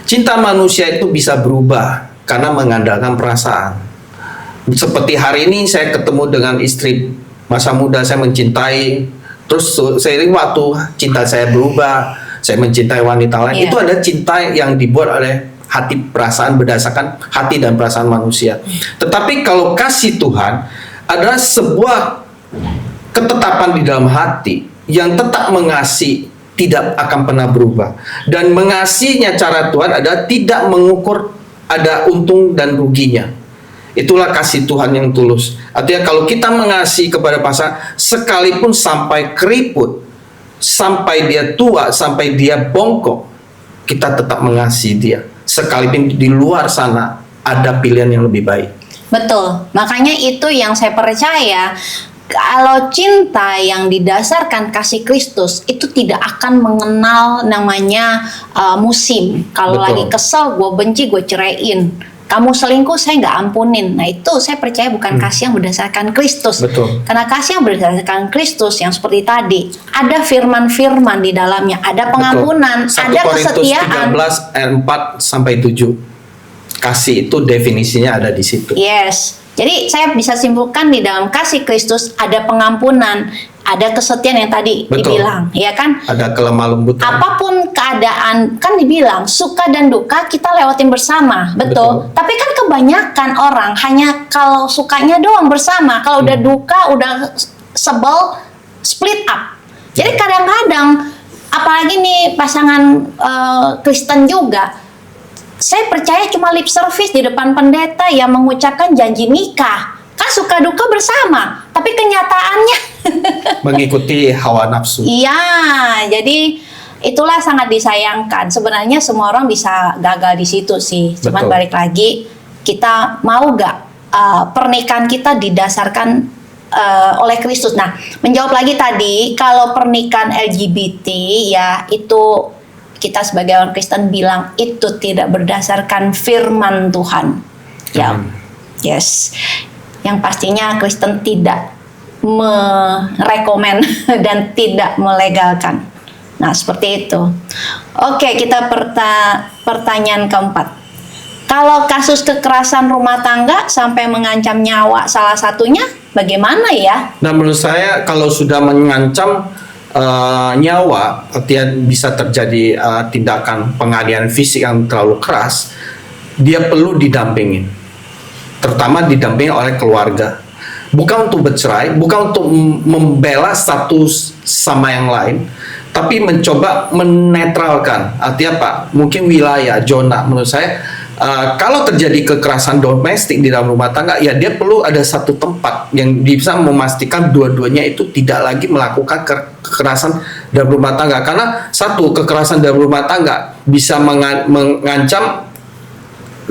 Cinta manusia itu bisa berubah karena mengandalkan perasaan. Seperti hari ini saya ketemu dengan istri, masa muda saya mencintai, terus seiring waktu cinta saya berubah, saya mencintai wanita lain. Itu ada cinta yang dibuat oleh hati, perasaan, berdasarkan hati dan perasaan manusia. Tetapi kalau kasih Tuhan adalah sebuah ketetapan di dalam hati yang tetap mengasihi, tidak akan pernah berubah. Dan mengasihinya cara Tuhan adalah tidak mengukur ada untung dan ruginya. Itulah kasih Tuhan yang tulus. Artinya kalau kita mengasihi kepada pasangan, sekalipun sampai keriput, sampai dia tua, sampai dia bongkok, kita tetap mengasihi dia. Sekalipun di luar sana ada pilihan yang lebih baik. Betul. Makanya itu yang saya percaya. Kalau cinta yang didasarkan kasih Kristus itu tidak akan mengenal namanya musim. Kalau lagi kesel, gue benci, gue ceraiin. Kamu selingkuh, saya nggak ampunin. Nah, itu saya percaya bukan kasih yang berdasarkan Kristus. Betul. Karena kasih yang berdasarkan Kristus yang seperti tadi, ada firman-firman di dalamnya, ada pengampunan, ada kesetiaan. 1 Korintus 13 ayat 4 sampai 7. Kasih itu definisinya ada di situ. Yes. Jadi saya bisa simpulkan di dalam kasih Kristus ada pengampunan, ada kesetiaan yang tadi dibilang, ya kan? Ada kelemah lembutan. Apapun keadaan, kan dibilang suka dan duka kita lewatin bersama, betul. Tapi kan kebanyakan orang hanya kalau sukanya doang bersama, kalau udah duka, udah sebel, split up. Jadi kadang-kadang, apalagi nih pasangan Kristen juga, saya percaya cuma lip service di depan pendeta yang mengucapkan janji nikah. Kan suka duka bersama, tapi kenyataannya mengikuti hawa nafsu. Iya, jadi itulah sangat disayangkan. Sebenarnya semua orang bisa gagal di situ sih. Cuman balik lagi, kita mau gak pernikahan kita didasarkan oleh Kristus. Nah, menjawab lagi tadi, kalau pernikahan LGBT ya itu kita sebagai orang Kristen bilang itu tidak berdasarkan firman Tuhan. Ya, yes. Yang pastinya Kristen tidak merekomen dan tidak melegalkan. Nah, seperti itu. Oke, kita pertanyaan keempat. Kalau kasus kekerasan rumah tangga sampai mengancam nyawa salah satunya, bagaimana ya? Nah, menurut saya kalau sudah mengancam nyawa, artinya bisa terjadi tindakan penganiayaan fisik yang terlalu keras, dia perlu didampingin, terutama didampingi oleh keluarga, bukan untuk bercerai, bukan untuk membela satu sama yang lain, tapi mencoba menetralkan. Artinya apa? Mungkin wilayah, zona. Menurut saya kalau terjadi kekerasan domestik di dalam rumah tangga, ya dia perlu ada satu tempat yang bisa memastikan dua-duanya itu tidak lagi melakukan kekerasan dalam rumah tangga. Karena satu, kekerasan dalam rumah tangga bisa mengancam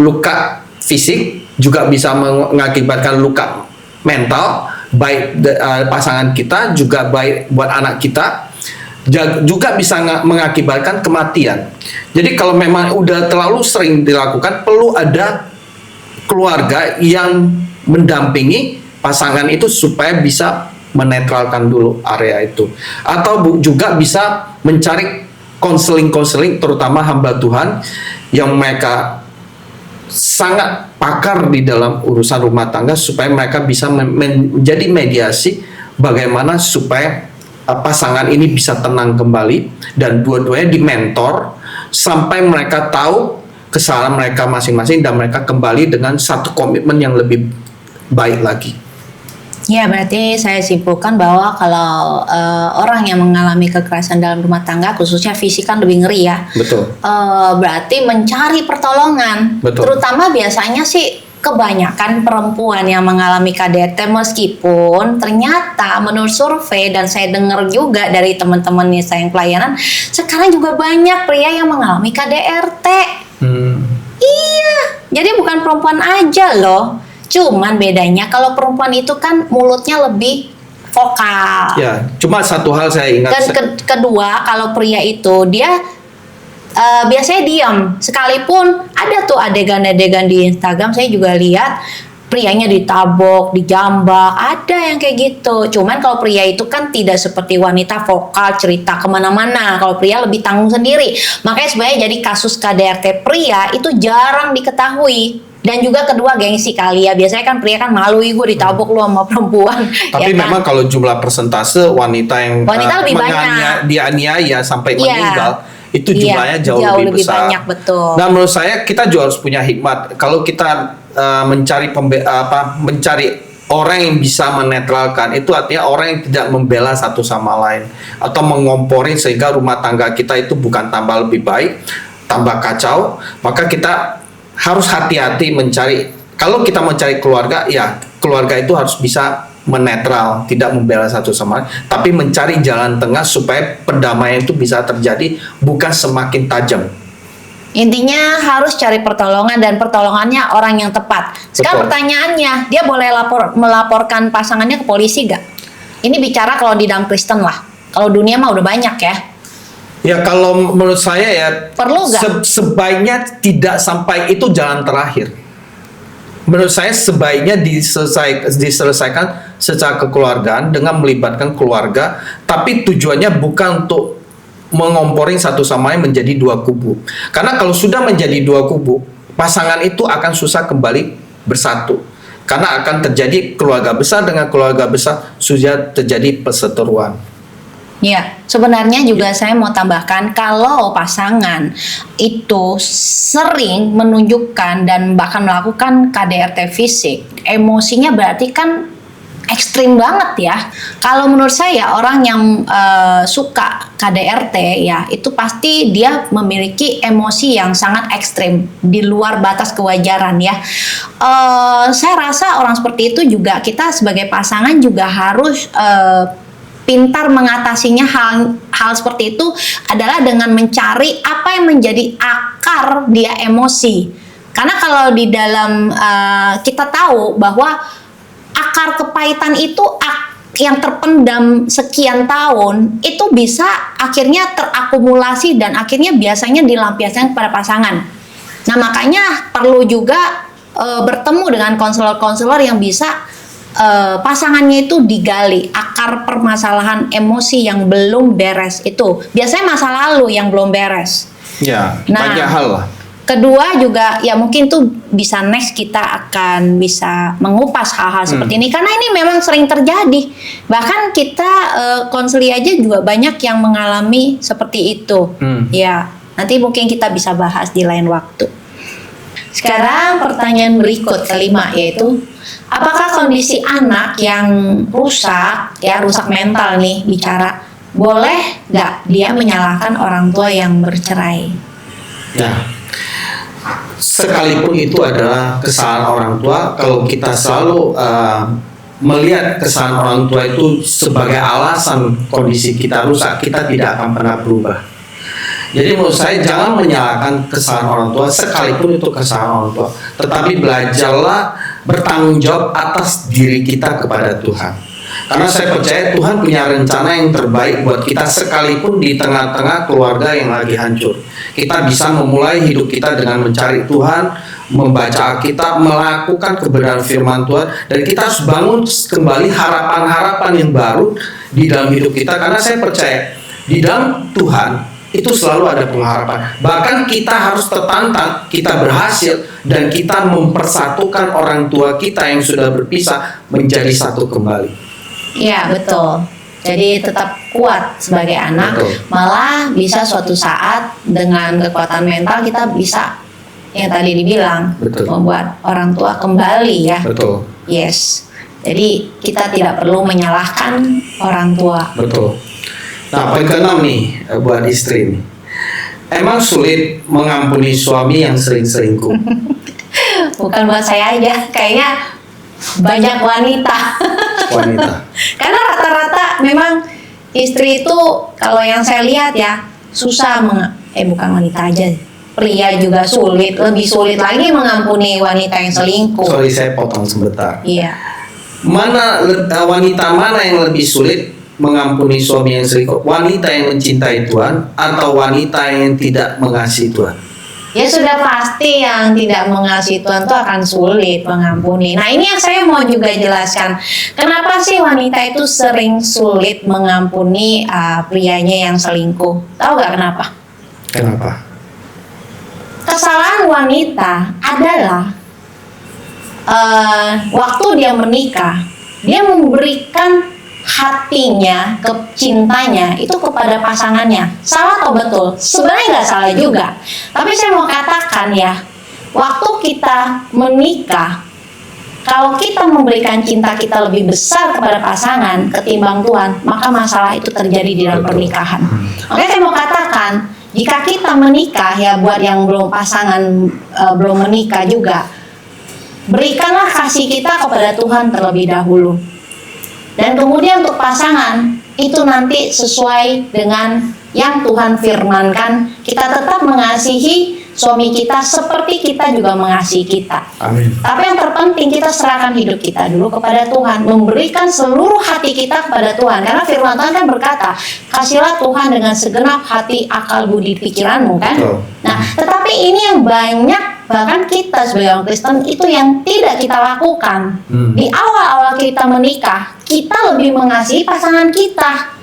luka fisik, juga bisa mengakibatkan luka mental, baik pasangan kita, juga baik buat anak kita, juga bisa mengakibatkan kematian. Jadi kalau memang udah terlalu sering dilakukan, perlu ada keluarga yang mendampingi pasangan itu supaya bisa menetralkan dulu area itu. Atau juga bisa mencari konseling-konseling, terutama hamba Tuhan yang mereka sangat pakar di dalam urusan rumah tangga, supaya mereka bisa menjadi mediasi bagaimana supaya pasangan ini bisa tenang kembali dan dua-duanya dimentor sampai mereka tahu kesalahan mereka masing-masing dan mereka kembali dengan satu komitmen yang lebih baik lagi. Ya, berarti saya simpulkan bahwa kalau orang yang mengalami kekerasan dalam rumah tangga, khususnya fisik kan lebih ngeri ya. Betul. Berarti mencari pertolongan. Betul. Terutama biasanya sih kebanyakan perempuan yang mengalami KDRT, meskipun ternyata menurut survei dan saya dengar juga dari teman-teman saya yang pelayanan, sekarang juga banyak pria yang mengalami KDRT. Iya, jadi bukan perempuan aja loh. Cuman bedanya kalau perempuan itu kan mulutnya lebih vokal. Ya, cuma satu hal saya ingat. Dan kedua, kalau pria itu dia biasanya diam. Sekalipun ada tuh adegan-adegan di Instagram, saya juga lihat prianya ditabok, dijambak, ada yang kayak gitu. Cuman kalau pria itu kan tidak seperti wanita vokal, cerita kemana-mana. Kalau pria lebih tanggung sendiri. Makanya sebenarnya jadi kasus KDRT pria itu jarang diketahui. Dan juga kedua, gengsi kali ya. Biasanya kan pria kan malu, gue ditabok lu sama perempuan. Tapi ya memang kan? kalau jumlah persentase wanita yang Lebih banyak. dianiaya sampai Iya. meninggal, itu jumlahnya jauh lebih besar. banyak, betul. Nah, menurut saya kita juga harus punya hikmat. Kalau kita mencari orang yang bisa menetralkan, itu artinya orang yang tidak membela satu sama lain atau mengompori sehingga rumah tangga kita itu bukan tambah lebih baik, tambah kacau. Maka kita harus hati-hati mencari. Kalau kita mencari keluarga, ya keluarga itu harus bisa menetral, tidak membela satu sama lain, tapi mencari jalan tengah supaya perdamaian itu bisa terjadi, bukan semakin tajam. Intinya harus cari pertolongan dan pertolongannya orang yang tepat. Sekarang Betul. pertanyaannya, dia boleh melaporkan pasangannya ke polisi gak? Ini bicara kalau di dalam Kristen lah. Kalau dunia mah udah banyak ya. Ya kalau menurut saya ya Perlu nggak? sebaiknya tidak sampai itu jalan terakhir. Menurut saya sebaiknya diselesaikan secara kekeluargaan dengan melibatkan keluarga, tapi tujuannya bukan untuk mengompori satu sama lain menjadi dua kubu. Karena kalau sudah menjadi dua kubu, pasangan itu akan susah kembali bersatu. Karena akan terjadi keluarga besar dengan keluarga besar, sudah terjadi perseteruan. Ya, sebenarnya juga saya mau tambahkan, kalau pasangan itu sering menunjukkan dan bahkan melakukan KDRT fisik, emosinya berarti kan ekstrim banget ya. Kalau menurut saya orang yang suka KDRT ya, itu pasti dia memiliki emosi yang sangat ekstrim di luar batas kewajaran ya. Saya rasa orang seperti itu juga kita sebagai pasangan juga harus pintar mengatasinya. Hal seperti itu adalah dengan mencari apa yang menjadi akar dia emosi. Karena kalau di dalam kita tahu bahwa akar kepahitan itu yang terpendam sekian tahun itu bisa akhirnya terakumulasi dan akhirnya biasanya dilampiaskan kepada pasangan. Nah, makanya perlu juga bertemu dengan konselor-konselor yang bisa pasangannya itu digali akar permasalahan emosi yang belum beres itu. Biasanya masa lalu yang belum beres. Ya, Nah, banyak hal lah. Kedua juga ya mungkin tuh bisa next kita akan bisa mengupas hal-hal seperti ini karena ini memang sering terjadi. Bahkan kita konseli aja juga banyak yang mengalami seperti itu. Ya, nanti mungkin kita bisa bahas di lain waktu. Sekarang pertanyaan berikut kelima, yaitu apakah kondisi anak yang rusak mental nih bicara, boleh nggak dia menyalahkan orang tua yang bercerai? Ya, sekalipun itu adalah kesalahan orang tua, kalau kita selalu melihat kesalahan orang tua itu sebagai alasan kondisi kita rusak, kita tidak akan pernah berubah. Jadi menurut saya jangan menyalahkan kesalahan orang tua, sekalipun itu kesalahan orang tua, tetapi belajarlah bertanggung jawab atas diri kita kepada Tuhan. Karena saya percaya Tuhan punya rencana yang terbaik buat kita, sekalipun di tengah-tengah keluarga yang lagi hancur. Kita bisa memulai hidup kita dengan mencari Tuhan, membaca Alkitab, melakukan kebenaran firman Tuhan, dan kita harus bangun kembali harapan-harapan yang baru di dalam hidup kita. Karena saya percaya di dalam Tuhan itu selalu ada pengharapan. Bahkan kita harus tertantang, kita berhasil, dan kita mempersatukan orang tua kita yang sudah berpisah menjadi satu kembali. Ya, betul. Jadi tetap kuat sebagai anak. Betul. Malah bisa suatu saat dengan kekuatan mental kita bisa yang tadi dibilang Betul. membuat orang tua kembali ya. Betul. Yes. Jadi kita tidak perlu menyalahkan orang tua. Betul. Nah, poin keenam nih buat istri nih. Emang sulit mengampuni suami yang sering selingkuh? Bukan buat saya aja, kayaknya banyak wanita. Wanita. Karena rata-rata memang istri itu kalau yang saya lihat ya susah bukan wanita aja, pria juga sulit, lebih sulit lagi mengampuni wanita yang selingkuh. Sorry, saya potong sebentar. Iya. Wanita mana yang lebih sulit mengampuni suami yang selingkuh? Wanita yang mencintai Tuhan atau wanita yang tidak mengasihi Tuhan? Ya sudah pasti yang tidak mengasihi Tuhan itu akan sulit mengampuni. Nah ini yang saya mau juga jelaskan. Kenapa sih wanita itu sering sulit mengampuni prianya yang selingkuh? Tahu gak kenapa? Kenapa? Kesalahan wanita adalah waktu dia menikah, dia memberikan hatinya, cintanya itu kepada pasangannya. Salah atau betul? Sebenarnya nggak salah juga. Tapi saya mau katakan ya, waktu kita menikah, kalau kita memberikan cinta kita lebih besar kepada pasangan ketimbang Tuhan, maka masalah itu terjadi di dalam pernikahan. Oke, saya mau katakan, jika kita menikah ya, buat yang belum pasangan, belum menikah juga, berikanlah kasih kita kepada Tuhan terlebih dahulu. Dan kemudian untuk pasangan, itu nanti sesuai dengan yang Tuhan firmankan, kita tetap mengasihi suami kita seperti kita juga mengasihi kita. Amin. Tapi yang terpenting kita serahkan hidup kita dulu kepada Tuhan, memberikan seluruh hati kita kepada Tuhan. Karena firman Tuhan kan berkata, kasihlah Tuhan dengan segenap hati, akal, budi, pikiranmu kan. Betul. Nah, tetapi ini yang banyak, bahkan kita sebagai orang Kristen itu yang tidak kita lakukan. Di awal-awal kita menikah, kita lebih mengasihi pasangan kita.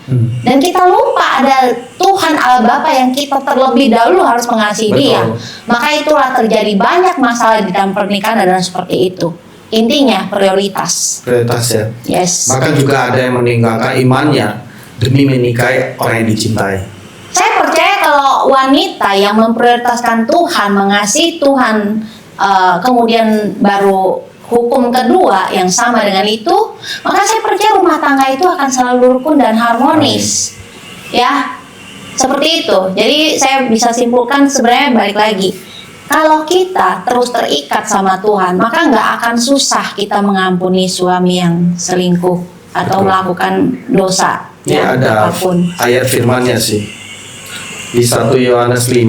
Dan kita lupa ada Tuhan Allah Bapa yang kita terlebih dahulu harus mengasihi Betul. Dia. Maka itulah terjadi banyak masalah di dalam pernikahan adalah seperti itu. Intinya prioritas. Prioritas ya. Yes. Bahkan juga ada yang meninggalkan imannya demi menikahi orang yang dicintai. Saya percaya kalau wanita yang memprioritaskan Tuhan, mengasihi Tuhan, kemudian baru hukum kedua yang sama dengan itu, maka saya percaya rumah tangga itu akan selalu rukun dan harmonis. Ya, seperti itu. Jadi saya bisa simpulkan sebenarnya balik lagi, kalau kita terus terikat sama Tuhan, maka nggak akan susah kita mengampuni suami yang selingkuh atau Betul. melakukan dosa. Ini ada apapun. ayat firmannya sih. Di 1 Yohanes 5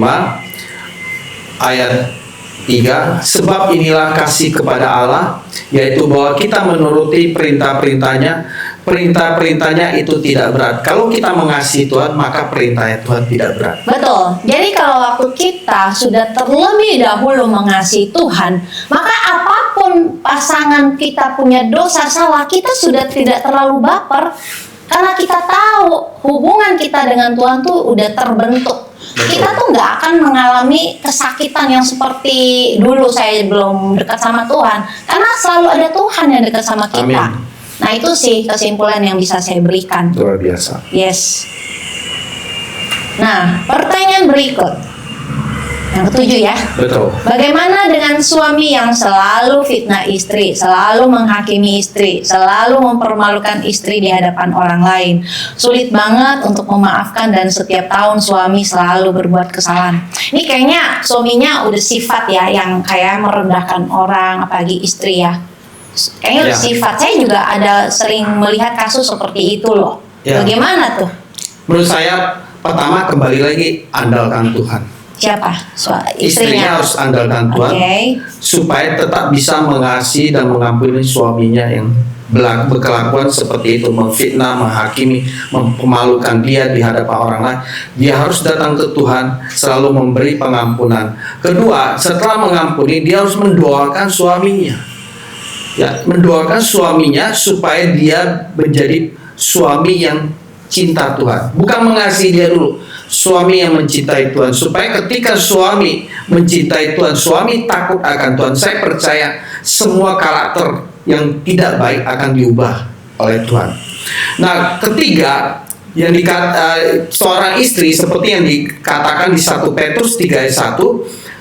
ayat 3, sebab inilah kasih kepada Allah, yaitu bahwa kita menuruti perintah-perintahnya. Perintah-perintahnya itu tidak berat. Kalau kita mengasihi Tuhan, maka perintahnya Tuhan tidak berat. Betul. Jadi kalau waktu kita sudah terlebih dahulu mengasihi Tuhan, maka apapun pasangan kita punya dosa salah, kita sudah tidak terlalu baper. Karena kita tahu hubungan kita dengan Tuhan tuh udah terbentuk. Kita tuh nggak akan mengalami kesakitan yang seperti dulu saya belum dekat sama Tuhan. Karena selalu ada Tuhan yang dekat sama kita. Amin. Nah itu sih kesimpulan yang bisa saya berikan. Luar biasa. Yes. Nah, pertanyaan berikut. Yang ketujuh ya. Betul. Bagaimana dengan suami yang selalu fitnah istri, selalu menghakimi istri, selalu mempermalukan istri di hadapan orang lain? Sulit banget untuk memaafkan dan setiap tahun suami selalu berbuat kesalahan. Ini kayaknya suaminya udah sifat ya yang kayak merendahkan orang, apalagi istri ya. Kayaknya udah Ya. sifat. Saya juga ada sering melihat kasus seperti itu loh. Ya. Bagaimana tuh? Menurut saya, pertama kembali lagi andalkan Tuhan. Siapa? Istrinya harus andalkan Tuhan, Oke. supaya tetap bisa mengasihi dan mengampuni suaminya yang berkelakuan seperti itu, memfitnah, menghakimi, mempermalukan dia di hadapan orang lain. Dia harus datang ke Tuhan, selalu memberi pengampunan. Kedua, setelah mengampuni, dia harus mendoakan suaminya. Ya, mendoakan suaminya supaya dia menjadi suami yang cinta Tuhan. Bukan mengasihi dia dulu, suami yang mencintai Tuhan. Supaya ketika suami mencintai Tuhan, suami takut akan Tuhan. Saya percaya semua karakter yang tidak baik akan diubah oleh Tuhan. Nah, ketiga, seorang istri seperti yang dikatakan di 1 Petrus 3 ayat 1,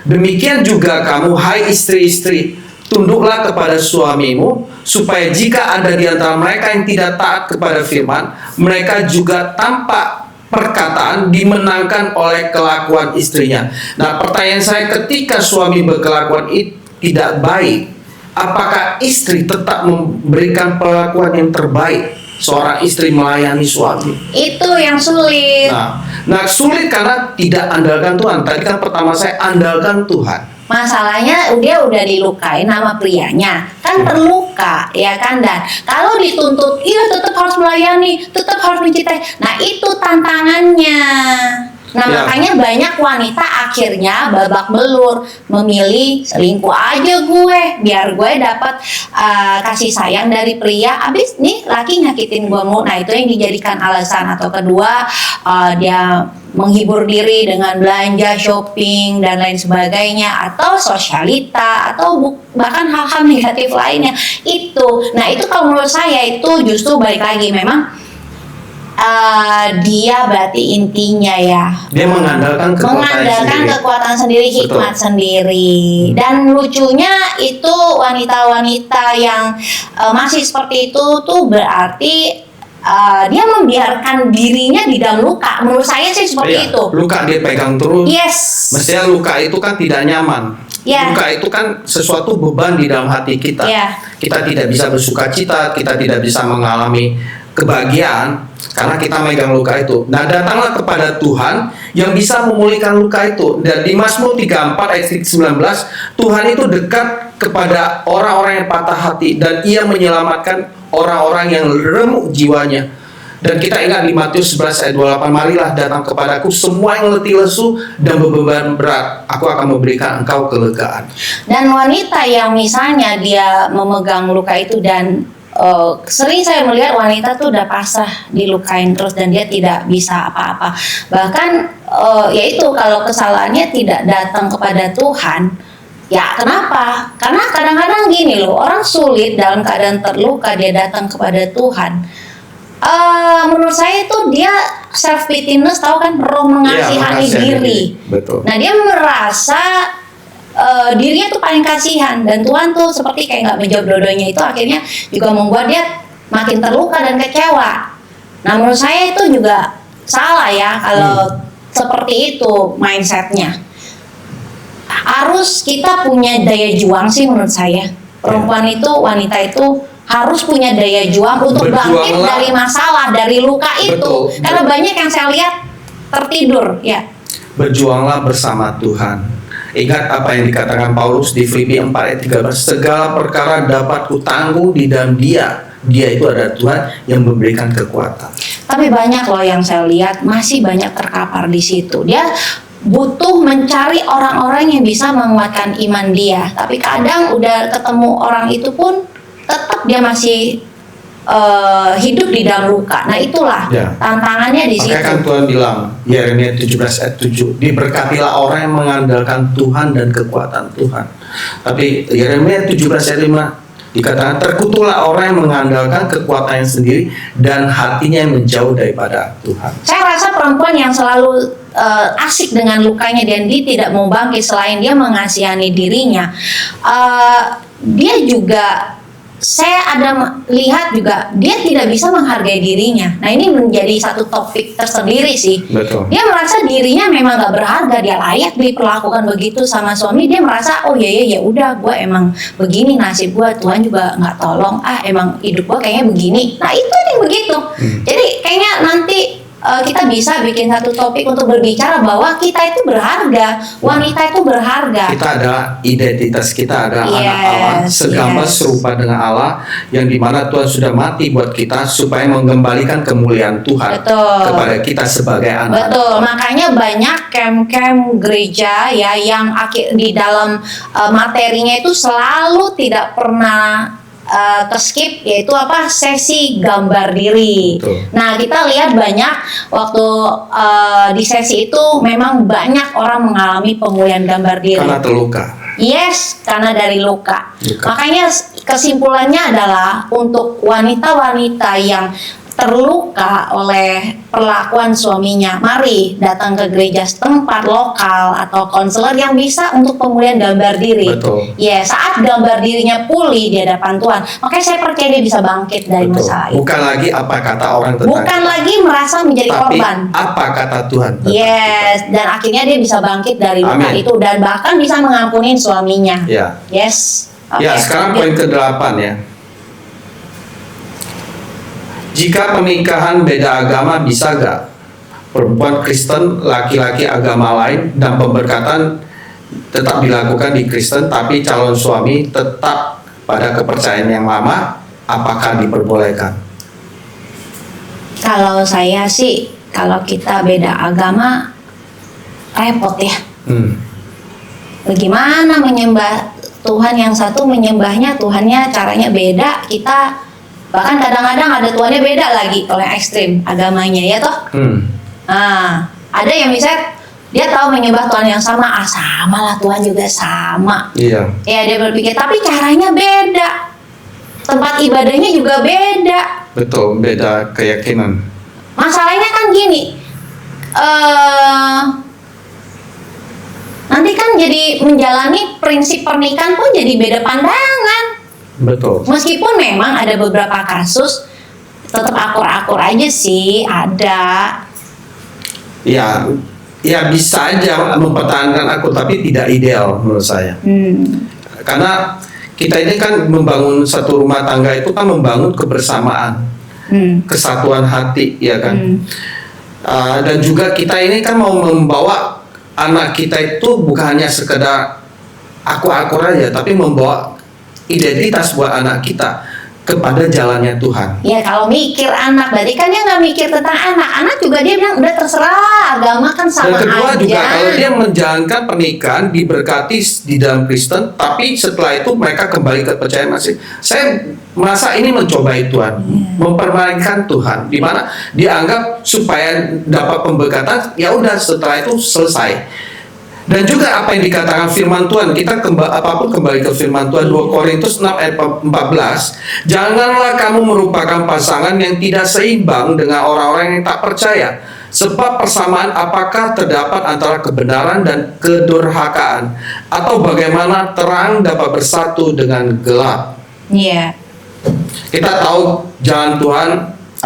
demikian juga kamu hai istri-istri, tunduklah kepada suamimu, supaya jika ada di antara mereka yang tidak taat kepada firman, mereka juga tanpa perkataan dimenangkan oleh kelakuan istrinya. Nah, pertanyaan saya, ketika suami berkelakuan tidak baik, apakah istri tetap memberikan perlakuan yang terbaik? Seorang istri melayani suami. Itu yang sulit. Nah, sulit karena tidak andalkan Tuhan. Tadi kan pertama saya andalkan Tuhan. Masalahnya dia udah dilukai nama prianya, kan terluka, ya kan. Dan kalau dituntut, iya tetap harus melayani, tetap harus mencintai. Nah, itu tantangannya. Nah, makanya banyak wanita akhirnya babak belur, memilih selingkuh aja gue, biar gue dapat kasih sayang dari pria. Abis nih laki nyakitin gue mulu. Nah, itu yang dijadikan alasan. Atau kedua, dia menghibur diri dengan belanja, shopping, dan lain sebagainya, atau sosialita, atau bahkan hal-hal negatif lainnya. Nah, itu kalau menurut saya itu justru balik lagi, memang dia berarti intinya ya dia mengandalkan kekuatan sendiri, hikmat sendiri. Dan lucunya itu wanita-wanita yang masih seperti itu tuh berarti dia membiarkan dirinya di dalam luka. Menurut saya sih seperti itu. Luka dia pegang terus. Yes. Mestinya luka itu kan tidak nyaman. Luka itu kan sesuatu beban di dalam hati kita. Kita tidak bisa bersukacita, kita tidak bisa mengalami kebahagiaan karena kita megang luka itu. Nah, datanglah kepada Tuhan yang bisa memulihkan luka itu. Dan di Mazmur 34 ayat 19, Tuhan itu dekat kepada orang-orang yang patah hati dan Ia menyelamatkan orang-orang yang remuk jiwanya. Dan kita ingat di Matius 11 ayat 28, marilah datang kepadaku semua yang letih lesu dan beban berat, aku akan memberikan engkau kelegaan. Dan wanita yang misalnya dia memegang luka itu dan sering saya melihat wanita tuh udah pasrah, dilukain terus dan dia tidak bisa apa-apa. Bahkan yaitu kalau kesalahannya tidak datang kepada Tuhan, ya kenapa? Karena kadang-kadang gini loh, orang sulit dalam keadaan terluka dia datang kepada Tuhan. Menurut saya itu dia self pityness, tahu kan, roh mengasihani diri. Betul. Nah, dia merasa dirinya tuh paling kasihan, dan Tuhan tuh seperti kayak nggak menjawab doa-doanya, itu akhirnya juga membuat dia makin terluka dan kecewa. Nah, menurut saya itu juga salah ya kalau seperti itu mindsetnya. Harus kita punya daya juang sih menurut saya. Perempuan itu, wanita itu harus punya daya juang untuk bangkit dari masalah, dari luka itu. Karena banyak yang saya lihat tertidur ya. Berjuanglah bersama Tuhan. Ingat apa yang dikatakan Paulus di Filipi 4 ayat 13, segala perkara dapat kutanggung di dalam Dia. Dia itu adalah Tuhan yang memberikan kekuatan. Tapi banyak loh yang saya lihat masih banyak terkapar di situ. Dia butuh mencari orang-orang yang bisa menguatkan iman dia. Tapi kadang udah ketemu orang itu pun tetap dia masih hidup di dalam luka. Nah, itulah tantangannya di situ. Makanya kan Tuhan bilang, Yeremia 17 ayat 7, diberkatilah orang yang mengandalkan Tuhan dan kekuatan Tuhan. Tapi Yeremia 17 ayat 5 dikatakan, terkutuklah orang yang mengandalkan kekuatannya sendiri dan hatinya yang menjauh daripada Tuhan. Saya rasa perempuan yang selalu asik dengan lukanya dan dia tidak mau bangkit selain dia mengasihani dirinya, dia juga, saya ada lihat juga dia tidak bisa menghargai dirinya. Nah, ini menjadi satu topik tersendiri sih. Betul. Dia merasa dirinya memang gak berharga, dia layak diperlakukan begitu sama suami. Dia merasa oh ya udah, gue emang begini nasib gue, Tuhan juga nggak tolong, emang hidup gue kayaknya begini. Nah, itu yang begitu. Jadi kayaknya nanti kita bisa bikin satu topik untuk berbicara bahwa kita itu berharga, wanita itu berharga. Kita adalah identitas, kita adalah anak Allah, segambar serupa dengan Allah, yang dimana Tuhan sudah mati buat kita supaya mengembalikan kemuliaan Tuhan kepada kita sebagai anak. Betul, makanya banyak camp-camp gereja ya yang di dalam materinya itu selalu tidak pernah skip, yaitu apa, sesi gambar diri. Betul. Nah, kita lihat banyak waktu di sesi itu memang banyak orang mengalami pemulihan gambar diri karena terluka. Yes, karena dari luka. Makanya kesimpulannya adalah untuk wanita-wanita yang terluka oleh perlakuan suaminya, mari datang ke gereja setempat lokal atau konselor yang bisa untuk pemulihan gambar diri. Betul. Ya, saat gambar dirinya pulih di hadapan Tuhan, makanya saya percaya dia bisa bangkit dari Betul. masalah itu. Bukan lagi apa kata orang tentang Bukan kita, lagi merasa menjadi tapi korban. apa kata Tuhan tentang Yes, dan akhirnya dia bisa bangkit dari luka Amin. itu dan bahkan bisa mengampuni suaminya. kita. Ya. Yes. Oke. Ya, sekarang poin ke-8 ya. Jika pernikahan beda agama, bisa gak perempuan Kristen, laki-laki agama lain, dan pemberkatan tetap dilakukan di Kristen, tapi calon suami tetap pada kepercayaan yang lama, apakah diperbolehkan? Kalau saya sih, kalau kita beda agama, repot ya. Bagaimana menyembah Tuhan yang satu, menyembahnya Tuhannya caranya beda, kita bahkan kadang-kadang ada Tuhannya beda lagi kalau yang ekstrim agamanya ya toh. Nah, ada yang misalnya dia tahu menyembah Tuhan yang sama, sama lah Tuhan juga sama. Iya. Ya dia berpikir, tapi caranya beda, tempat ibadahnya juga beda. Betul, beda keyakinan. Masalahnya kan gini, nanti kan jadi menjalani prinsip pernikahan pun jadi beda pandangan. Betul. Meskipun memang ada beberapa kasus tetap akur-akur aja sih, ada. Ya, ya bisa aja mempertahankan aku, tapi tidak ideal menurut saya. Karena kita ini kan membangun satu rumah tangga itu kan membangun kebersamaan, kesatuan hati, ya kan. Dan juga kita ini kan mau membawa anak kita itu bukan hanya sekedar akur-akur aja, tapi membawa identitas buat anak kita kepada jalannya Tuhan. Ya kalau mikir anak, berarti kan dia nggak mikir tentang anak juga dia bilang udah terserah, agama kan sama Dan kedua aja. juga kalau dia menjalankan pernikahan diberkati di dalam Kristen, tapi setelah itu mereka kembali ke kepercayaan masing. Saya merasa ini mencobai Tuhan, mempermainkan Tuhan, di mana dianggap supaya dapat pemberkatan, ya udah setelah itu selesai. Dan juga apa yang dikatakan firman Tuhan, kita apapun kembali ke firman Tuhan, 2 Korintus 6 ayat 14, janganlah kamu merupakan pasangan yang tidak seimbang dengan orang-orang yang tak percaya, sebab persamaan apakah terdapat antara kebenaran dan kedurhakaan, atau bagaimana terang dapat bersatu dengan gelap. Iya. Kita tahu jalan Tuhan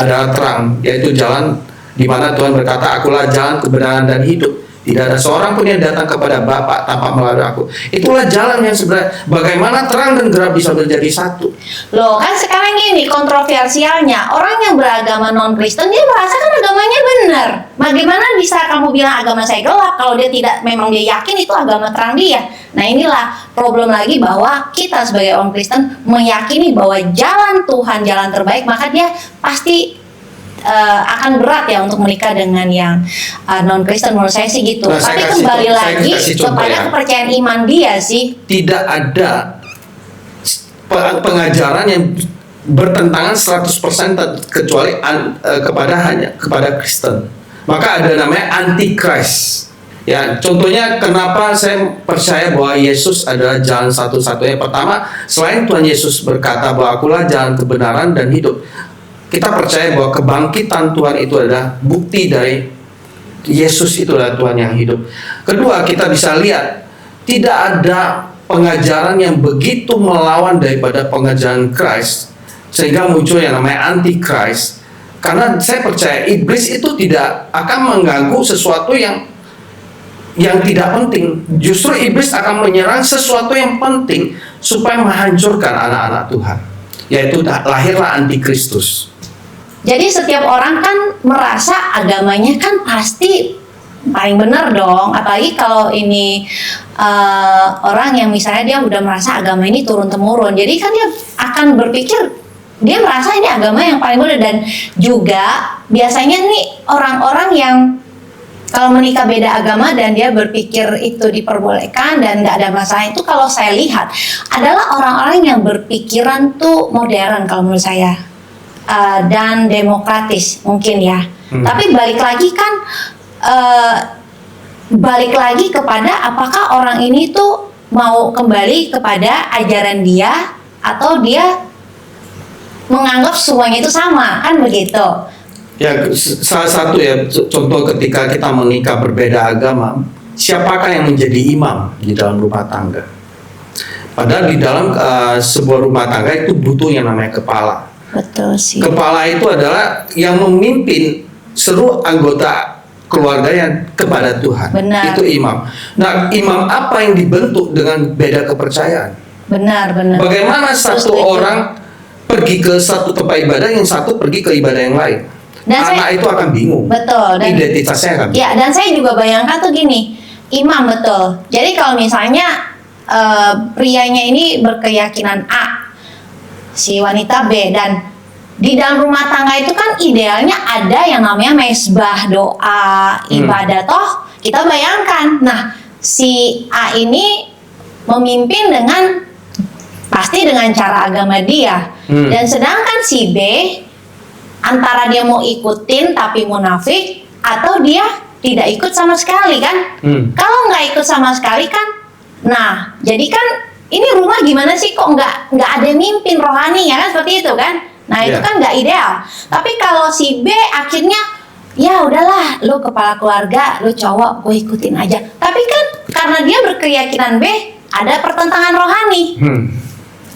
adalah terang, yaitu jalan di mana Tuhan berkata, akulah jalan, kebenaran, dan hidup. Tidak ada seorang pun yang datang kepada Bapa tanpa melalui aku. Itulah jalan yang sebenarnya. Bagaimana terang dan gelap bisa menjadi satu. Loh kan sekarang gini kontroversialnya, orang yang beragama non-Kristen dia merasa kan agamanya benar. Bagaimana bisa kamu bilang agama saya gelap kalau dia tidak, memang dia yakin itu agama terang dia. Nah inilah problem lagi, bahwa kita sebagai orang Kristen meyakini bahwa jalan Tuhan jalan terbaik, maka dia pasti akan berat ya untuk menikah dengan yang non-Kristen. Menurut saya sih gitu. Nah, Tapi saya kembali lagi kasih contoh kepada ya. kepercayaan iman dia sih. Tidak ada pengajaran yang bertentangan 100% kecuali kepada Kristen. Maka ada namanya antikris. Ya, contohnya kenapa saya percaya bahwa Yesus adalah jalan satu-satunya. Pertama, selain Tuhan Yesus berkata bahwa akulah jalan kebenaran dan hidup, kita percaya bahwa kebangkitan Tuhan itu adalah bukti dari Yesus itulah Tuhan yang hidup. Kedua, kita bisa lihat tidak ada pengajaran yang begitu melawan daripada pengajaran Christ sehingga muncul yang namanya antikris. Karena saya percaya iblis itu tidak akan mengganggu sesuatu yang tidak penting. Justru iblis akan menyerang sesuatu yang penting supaya menghancurkan anak-anak Tuhan, yaitu lahirlah antikristus. Jadi setiap orang kan merasa agamanya kan pasti paling benar dong. Apalagi kalau ini orang yang misalnya dia udah merasa agama ini turun-temurun. Jadi kan dia akan berpikir, dia merasa ini agama yang paling benar. Dan juga biasanya nih orang-orang yang kalau menikah beda agama dan dia berpikir itu diperbolehkan dan nggak ada masalah, itu kalau saya lihat adalah orang-orang yang berpikiran tuh modern kalau menurut saya. Dan demokratis mungkin ya. Tapi balik lagi kan balik lagi kepada apakah orang ini tuh mau kembali kepada ajaran dia atau dia menganggap semuanya itu sama, kan begitu? Ya, salah satu ya contoh ketika kita menikah berbeda agama, siapakah yang menjadi imam di dalam rumah tangga? Padahal di dalam sebuah rumah tangga itu butuh yang namanya kepala. Betul sih. Kepala itu adalah yang memimpin seluruh anggota keluarga yang kepada Tuhan. Benar. Itu imam. Nah, imam apa yang dibentuk dengan beda kepercayaan? Benar. Bagaimana satu Setuju. orang pergi ke satu tempat ibadah, yang satu pergi ke ibadah yang lain? Dan Anak itu akan bingung. Betul. Dan Identitasnya akan bingung. ya, dan saya juga bayangkan tuh gini, imam betul. Jadi kalau misalnya prianya ini berkeyakinan A, si wanita B, dan di dalam rumah tangga itu kan idealnya ada yang namanya mesbah, doa, ibadah. Toh kita bayangkan, nah si A ini memimpin dengan pasti dengan cara agama dia, dan sedangkan si B antara dia mau ikutin tapi munafik, atau dia tidak ikut sama sekali kan. Kalau nggak ikut sama sekali kan, nah jadi kan ini rumah gimana sih, kok nggak ada yang mimpin rohani ya kan, seperti itu kan. Nah itu kan nggak ideal. Tapi kalau si B akhirnya ya udahlah, lu kepala keluarga, lu cowok, gue ikutin aja. Tapi kan karena dia berkeyakinan B, ada pertentangan rohani.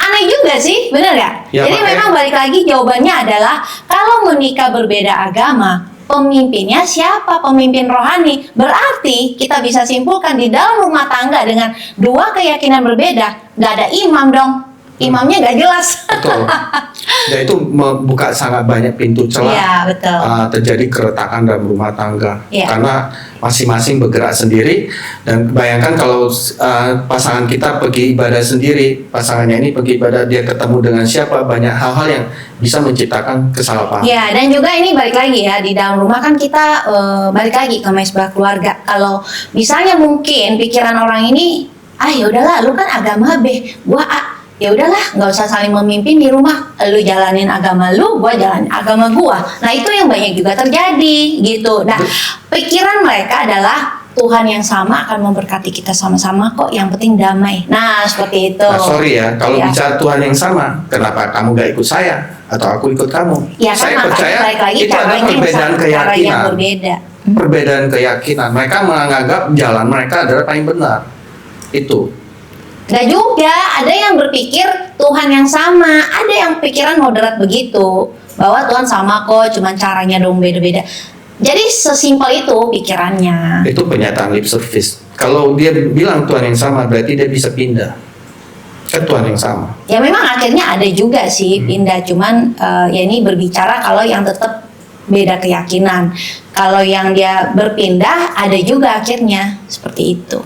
Aneh juga sih, bener gak? Ya, Jadi memang balik lagi jawabannya adalah kalau menikah berbeda agama, pemimpinnya siapa? Pemimpin rohani. Berarti kita bisa simpulkan di dalam rumah tangga dengan dua keyakinan berbeda, nggak ada imam dong. Imamnya nggak jelas. Betul. Dan itu membuka sangat banyak pintu celah. Iya, betul. Terjadi keretakan dalam rumah tangga. Iya. Karena masing-masing bergerak sendiri. Dan bayangkan kalau pasangan kita pergi ibadah sendiri, pasangannya ini pergi ibadah, dia ketemu dengan siapa, banyak hal-hal yang bisa menciptakan kesalahpahaman. Ya, dan juga ini balik lagi ya, di dalam rumah kan kita balik lagi ke mesbah keluarga. Kalau misalnya mungkin pikiran orang ini, ya udahlah, lu kan agama B, gua A, ya udahlah, nggak usah saling memimpin di rumah, lu jalanin agama lu, gua jalanin agama gua. Nah itu yang banyak juga terjadi gitu. Nah pikiran mereka adalah Tuhan yang sama akan memberkati kita sama-sama kok, yang penting damai. Nah seperti itu. Nah, sorry ya, kalau Ya. bicara Tuhan yang sama, kenapa kamu gak ikut saya atau aku ikut kamu? Ya kan, Saya makanya percaya balik lagi itu ada caranya perbedaan cara yang keyakinan. berbeda. Perbedaan keyakinan. Mereka menganggap jalan mereka adalah paling benar. Itu. Gak juga, ada yang berpikir Tuhan yang sama, ada yang pikiran moderat begitu, bahwa Tuhan sama kok, cuman caranya dong beda-beda. Jadi sesimpel itu pikirannya. Itu pernyataan lip service. Kalau dia bilang Tuhan yang sama, berarti dia bisa pindah. Kan Tuhan yang sama. Ya memang akhirnya ada juga sih pindah, cuman ya ini berbicara kalau yang tetap beda keyakinan. Kalau yang dia berpindah ada juga akhirnya seperti itu.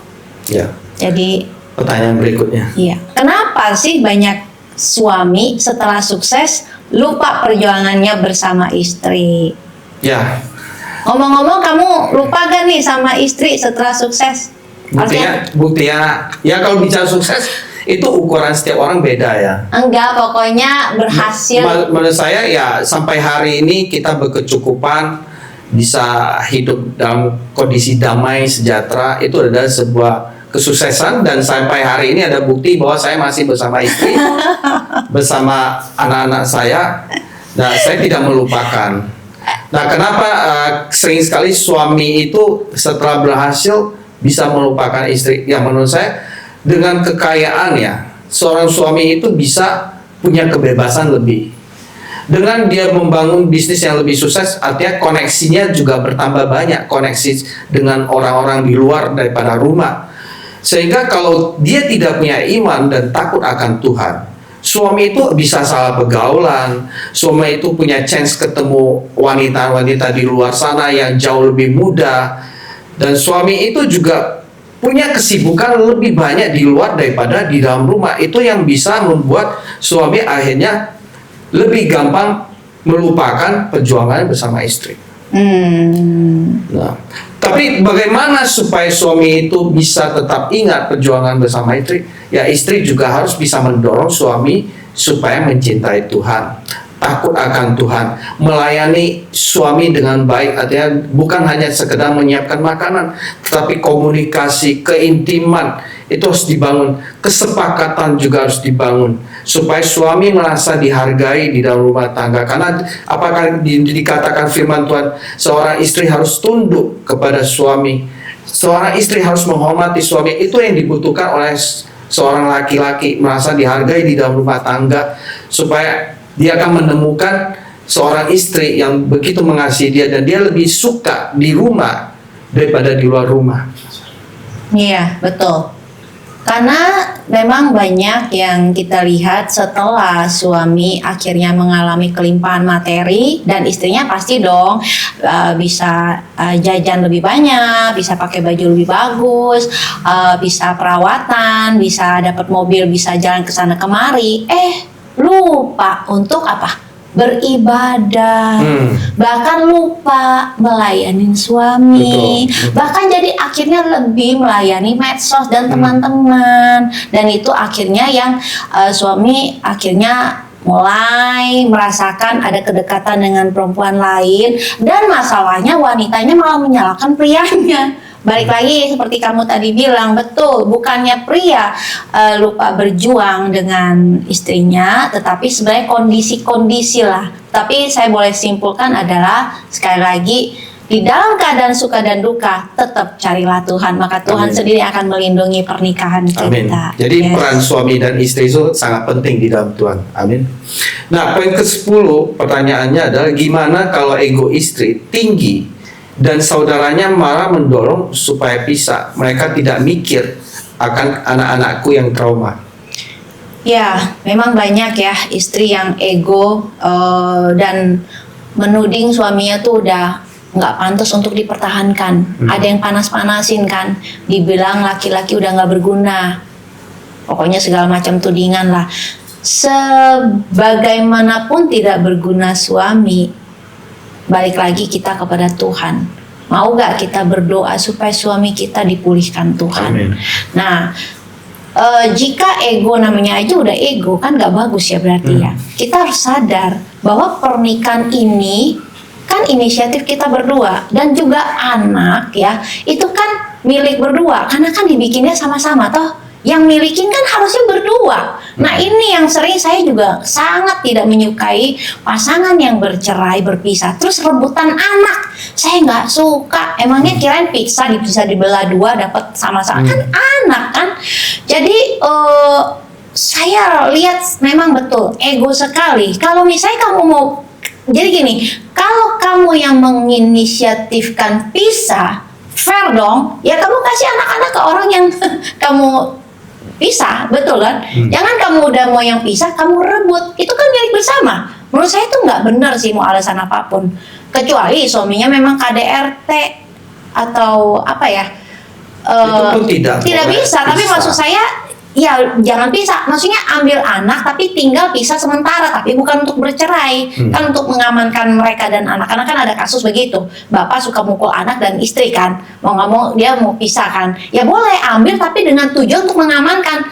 Ya. Jadi Pertanyaan berikutnya. iya, kenapa sih banyak suami setelah sukses lupa perjuangannya bersama istri? Ya. Ngomong-ngomong, kamu lupa gak nih sama istri setelah sukses? Buktinya, ya kalau bicara sukses, itu ukuran setiap orang beda ya. Enggak, pokoknya berhasil. Menurut saya ya sampai hari ini kita berkecukupan, bisa hidup dalam kondisi damai, sejahtera, itu adalah sebuah kesuksesan. Dan sampai hari ini ada bukti bahwa saya masih bersama istri, bersama anak-anak saya, dan saya tidak melupakan. Nah, kenapa sering sekali suami itu setelah berhasil bisa melupakan istri? Ya menurut saya dengan kekayaan ya, seorang suami itu bisa punya kebebasan lebih. Dengan dia membangun bisnis yang lebih sukses, artinya koneksinya juga bertambah banyak, koneksi dengan orang-orang di luar daripada rumah. Sehingga kalau dia tidak punya iman dan takut akan Tuhan, suami itu bisa salah pergaulan, suami itu punya chance ketemu wanita-wanita di luar sana yang jauh lebih muda, dan suami itu juga punya kesibukan lebih banyak di luar daripada di dalam rumah. Itu yang bisa membuat suami akhirnya lebih gampang melupakan perjuangannya bersama istri. Nah, tapi bagaimana supaya suami itu bisa tetap ingat perjuangan bersama istri? Ya istri juga harus bisa mendorong suami supaya mencintai Tuhan. takut akan Tuhan, melayani suami dengan baik, artinya bukan hanya sekedar menyiapkan makanan, tetapi komunikasi, keintiman itu harus dibangun, kesepakatan juga harus dibangun, supaya suami merasa dihargai di dalam rumah tangga. Karena apakah dikatakan firman Tuhan, seorang istri harus tunduk kepada suami, seorang istri harus menghormati suami. Itu yang dibutuhkan oleh seorang laki-laki, merasa dihargai di dalam rumah tangga, supaya dia akan menemukan seorang istri yang begitu mengasihi dia, dan dia lebih suka di rumah daripada di luar rumah. Iya, betul. Karena memang banyak yang kita lihat setelah suami akhirnya mengalami kelimpahan materi, dan istrinya pasti dong bisa jajan lebih banyak, bisa pakai baju lebih bagus, bisa perawatan, bisa dapat mobil, bisa jalan ke sana kemari. Lupa untuk apa? Beribadah, bahkan lupa melayani suami. Betul. Bahkan jadi akhirnya lebih melayani medsos dan teman-teman, dan itu akhirnya yang suami akhirnya mulai merasakan ada kedekatan dengan perempuan lain, dan masalahnya wanitanya malah menyalahkan prianya. Balik lagi seperti kamu tadi bilang, betul, bukannya pria lupa berjuang dengan istrinya, tetapi sebenarnya kondisi-kondisi lah. Tapi saya boleh simpulkan adalah, sekali lagi, di dalam keadaan suka dan duka, tetap carilah Tuhan, maka Tuhan Amin. sendiri akan melindungi pernikahan Amin. kita. Jadi Yes. peran suami dan istri itu sangat penting di dalam Tuhan. Amin. Nah, poin ke-10 pertanyaannya adalah, gimana kalau ego istri tinggi dan saudaranya malah mendorong supaya pisah? Mereka tidak mikir akan anak-anakku yang trauma. Ya, memang banyak ya istri yang ego dan menuding suaminya tuh udah nggak pantas untuk dipertahankan. Ada yang panas-panasin kan, dibilang laki-laki udah nggak berguna. Pokoknya segala macam tudingan lah. Sebagaimanapun tidak berguna suami, balik lagi kita kepada Tuhan. Mau gak kita berdoa supaya suami kita dipulihkan Tuhan? Amin. Nah, jika ego, namanya aja udah ego, kan gak bagus ya berarti ya. Kita harus sadar bahwa pernikahan ini kan inisiatif kita berdua, dan juga anak ya, itu kan milik berdua, karena kan dibikinnya sama-sama toh. Yang milikin kan harusnya berdua. Nah, ini yang sering saya juga sangat tidak menyukai, pasangan yang bercerai, berpisah, terus rebutan anak. Saya nggak suka. Emangnya kirain pizza bisa dibelah dua dapat sama-sama? Kan anak kan. Jadi saya lihat memang betul ego sekali. Kalau misalnya kamu mau, jadi gini, kalau kamu yang menginisiatifkan pisah, fair dong. Ya kamu kasih anak-anak ke orang yang kamu pisah, betul kan? Jangan kamu udah mau yang pisah, kamu rebut. Itu kan milik bersama. Menurut saya itu nggak benar sih, mau alasan apapun. Kecuali suaminya memang KDRT atau apa ya? Itu pun tidak boleh bisa. Tapi pisah. maksud saya, ya jangan pisah. Maksudnya ambil anak, tapi tinggal pisah sementara. Tapi bukan untuk bercerai. Kan untuk mengamankan mereka dan anak-anak. Kan ada kasus begitu. Bapak suka mukul anak dan istri kan. Mau nggak mau dia mau pisah kan. Ya boleh ambil, tapi dengan tujuan untuk mengamankan.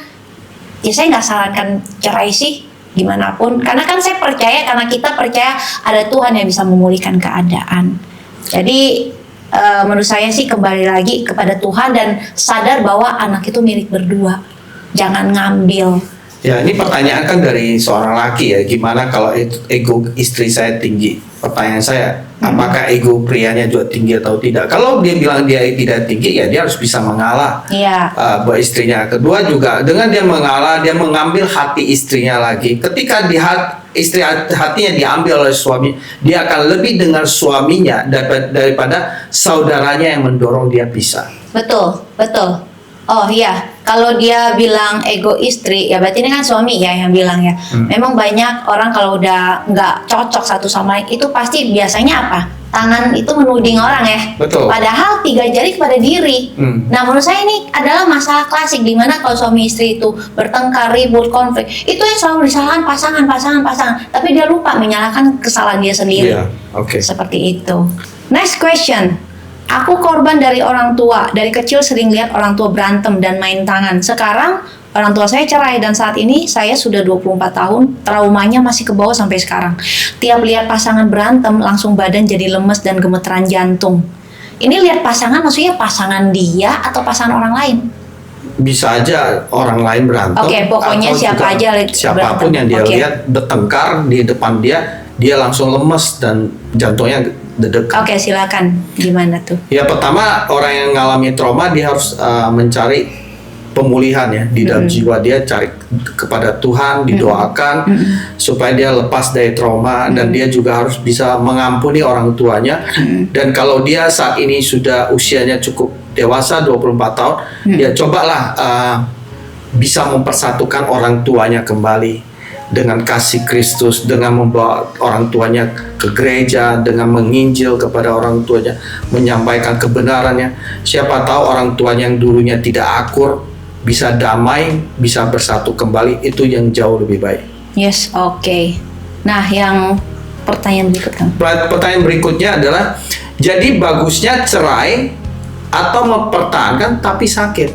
Ya saya nggak sarankan cerai sih, gimana pun. Karena kan saya percaya, karena kita percaya ada Tuhan yang bisa memulihkan keadaan. Jadi menurut saya sih kembali lagi kepada Tuhan, dan sadar bahwa anak itu milik berdua. Jangan ngambil. Ya, ini pertanyaan kan dari seorang laki ya, gimana kalau ego istri saya tinggi? Pertanyaan saya, apakah ego prianya juga tinggi atau tidak? Kalau dia bilang dia tidak tinggi, ya dia harus bisa mengalah Iya. buat istrinya. Kedua juga, dengan dia mengalah, dia mengambil hati istrinya lagi. Ketika hatinya diambil oleh suami, dia akan lebih dengar suaminya daripada saudaranya yang mendorong dia pisah. Betul, betul. Oh iya, kalau dia bilang ego istri, ya berarti ini kan suami ya yang bilang ya. Memang banyak orang kalau udah nggak cocok satu sama lain, itu pasti biasanya apa? Tangan itu menuding orang ya. Betul. Padahal 3 jari kepada diri. Nah, menurut saya ini adalah masalah klasik, di mana kalau suami istri itu bertengkar, ribut, konflik, itu yang selalu disalahkan pasangan. Tapi dia lupa menyalahkan kesalahan dia sendiri. Iya, oke. Seperti itu. Next question. Aku korban dari orang tua. Dari kecil sering lihat orang tua berantem dan main tangan. Sekarang Orang tua saya cerai dan saat ini saya sudah 24 tahun, traumanya masih ke bawah sampai sekarang. Tiap lihat pasangan berantem, langsung badan jadi lemes dan gemeteran jantung. Ini lihat pasangan maksudnya pasangan dia atau pasangan orang lain? Bisa aja orang lain berantem. Oke, pokoknya atau siapa juga aja siapapun berantem. yang dia Oke. lihat bertengkar di depan dia langsung lemes dan jantungnya dedekan. Oke, silakan. Gimana tuh? Ya pertama, orang yang mengalami trauma dia harus mencari pemulihan ya di dalam jiwa dia, cari kepada Tuhan, didoakan supaya dia lepas dari trauma dan dia juga harus bisa mengampuni orang tuanya. Dan kalau dia saat ini sudah usianya cukup dewasa 24 tahun, dia cobalah bisa mempersatukan orang tuanya kembali dengan kasih Kristus, dengan membawa orang tuanya ke gereja, dengan menginjil kepada orang tuanya, menyampaikan kebenarannya. Siapa tahu orang tuanya yang dulunya tidak akur bisa damai, bisa bersatu kembali, itu yang jauh lebih baik. Yes, oke. Nah, yang pertanyaan berikutnya. Pertanyaan berikutnya adalah, jadi bagusnya cerai atau mempertahankan tapi sakit?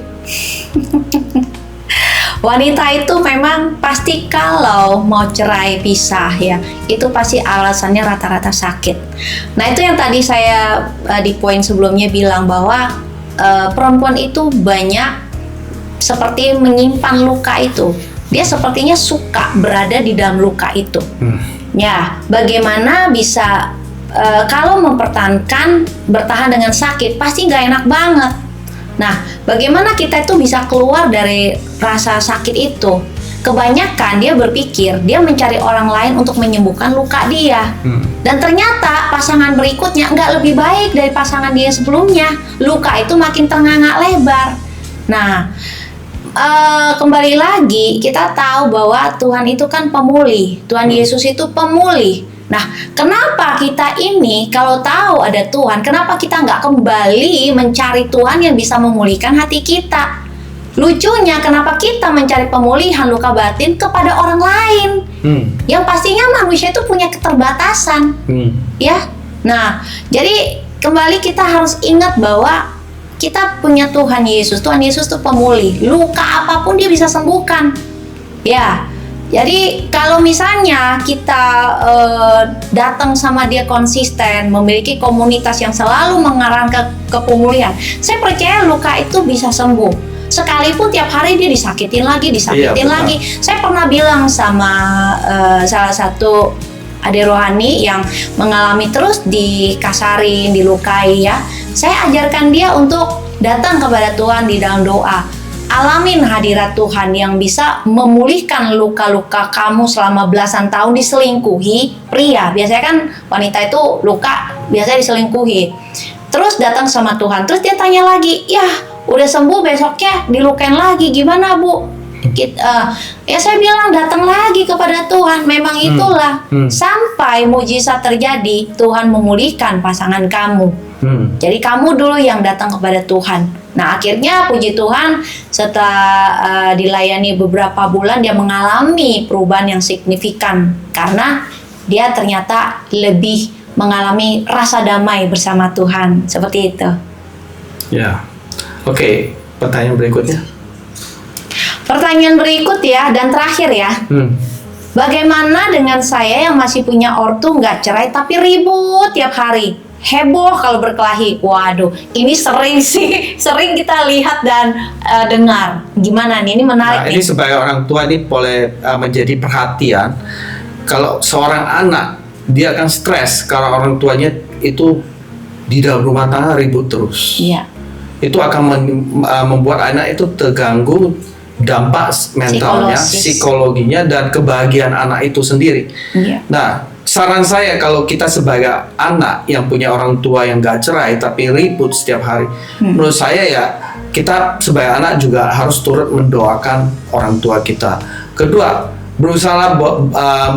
Wanita itu memang pasti kalau mau cerai pisah ya, itu pasti alasannya rata-rata sakit. Nah itu yang tadi saya di poin sebelumnya bilang bahwa perempuan itu banyak seperti menyimpan luka itu. Dia sepertinya suka berada di dalam luka itu. Ya, bagaimana bisa kalau mempertahankan bertahan dengan sakit pasti nggak enak banget. Nah, bagaimana kita itu bisa keluar dari rasa sakit itu? Kebanyakan dia berpikir, dia mencari orang lain untuk menyembuhkan luka dia. Dan ternyata pasangan berikutnya nggak lebih baik dari pasangan dia sebelumnya. Luka itu makin ternganga lebar. Nah, kembali lagi kita tahu bahwa Tuhan itu kan pemulih. Tuhan Yesus itu pemulih. Nah, kenapa kita ini kalau tahu ada Tuhan, kenapa kita nggak kembali mencari Tuhan yang bisa memulihkan hati kita? Lucunya, kenapa kita mencari pemulihan luka batin kepada orang lain? Yang pastinya manusia itu punya keterbatasan, ya. Nah, jadi kembali kita harus ingat bahwa kita punya Tuhan Yesus. Tuhan Yesus itu pemulih. Luka apapun dia bisa sembuhkan, ya. Jadi kalau misalnya kita datang sama dia konsisten, memiliki komunitas yang selalu mengarahkan ke pemulihan, saya percaya luka itu bisa sembuh. Sekalipun tiap hari dia disakitin lagi. Saya pernah bilang sama salah satu adik rohani yang mengalami terus dikasarin, dilukai ya. Saya ajarkan dia untuk datang kepada Tuhan di dalam doa. Alamin hadirat Tuhan yang bisa memulihkan luka-luka kamu selama belasan tahun diselingkuhi pria. Biasanya kan wanita itu luka biasanya diselingkuhi. Terus datang sama Tuhan, terus dia tanya lagi, ya udah sembuh besoknya dilukain lagi, gimana Bu? Ya saya bilang datang lagi kepada Tuhan. Memang itulah sampai mujizat terjadi, Tuhan memulihkan pasangan kamu. Jadi kamu dulu yang datang kepada Tuhan. Nah akhirnya puji Tuhan setelah dilayani beberapa bulan dia mengalami perubahan yang signifikan karena dia ternyata lebih mengalami rasa damai bersama Tuhan, seperti itu. Ya, oke. Pertanyaan berikutnya. Pertanyaan berikut ya dan terakhir ya. Bagaimana dengan saya yang masih punya ortu nggak cerai tapi ribut tiap hari? Heboh kalau berkelahi. Waduh, ini sering kita lihat dan dengar. Gimana nih? Ini menarik. Nah, ini sebagai orang tua ini boleh menjadi perhatian. Kalau seorang anak dia akan stres kalau orang tuanya itu di dalam rumah tangga ribut terus. Iya. Itu akan membuat anak itu terganggu dampak mentalnya, psikologinya dan kebahagiaan anak itu sendiri. Iya. Nah, saran saya kalau kita sebagai anak yang punya orang tua yang gak cerai tapi ribut setiap hari, menurut saya ya kita sebagai anak juga harus turut mendoakan orang tua kita. Kedua, berusaha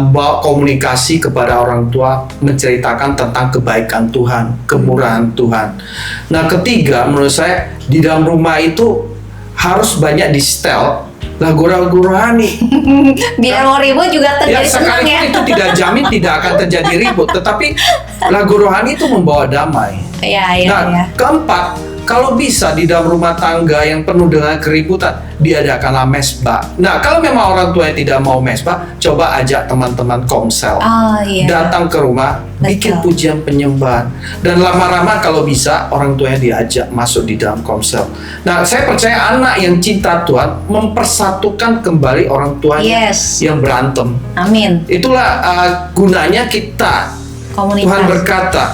bawa komunikasi kepada orang tua, menceritakan tentang kebaikan Tuhan, kemurahan Tuhan. Nah, ketiga, menurut saya di dalam rumah itu harus banyak di setel lagu-lagu rohani. Biar mau ribut juga terjadi senang sekalipun ya. itu tidak jamin tidak akan terjadi ribut, tetapi lagu rohani itu membawa damai. Iya, iya, Nah, iya. keempat, kalau bisa di dalam rumah tangga yang penuh dengan keributan, diadakanlah mesbah. Nah, kalau memang orang tua yang tidak mau mesbah, coba ajak teman-teman komsel. Oh iya. Datang ke rumah, bikin Betul. pujian penyembahan. Dan lama-lama kalau bisa, orang tuanya diajak masuk di dalam komsel. Nah, saya percaya anak yang cinta Tuhan mempersatukan kembali orang tuanya Yes. yang berantem. Amin. Itulah gunanya kita. Komunitas. Tuhan berkata,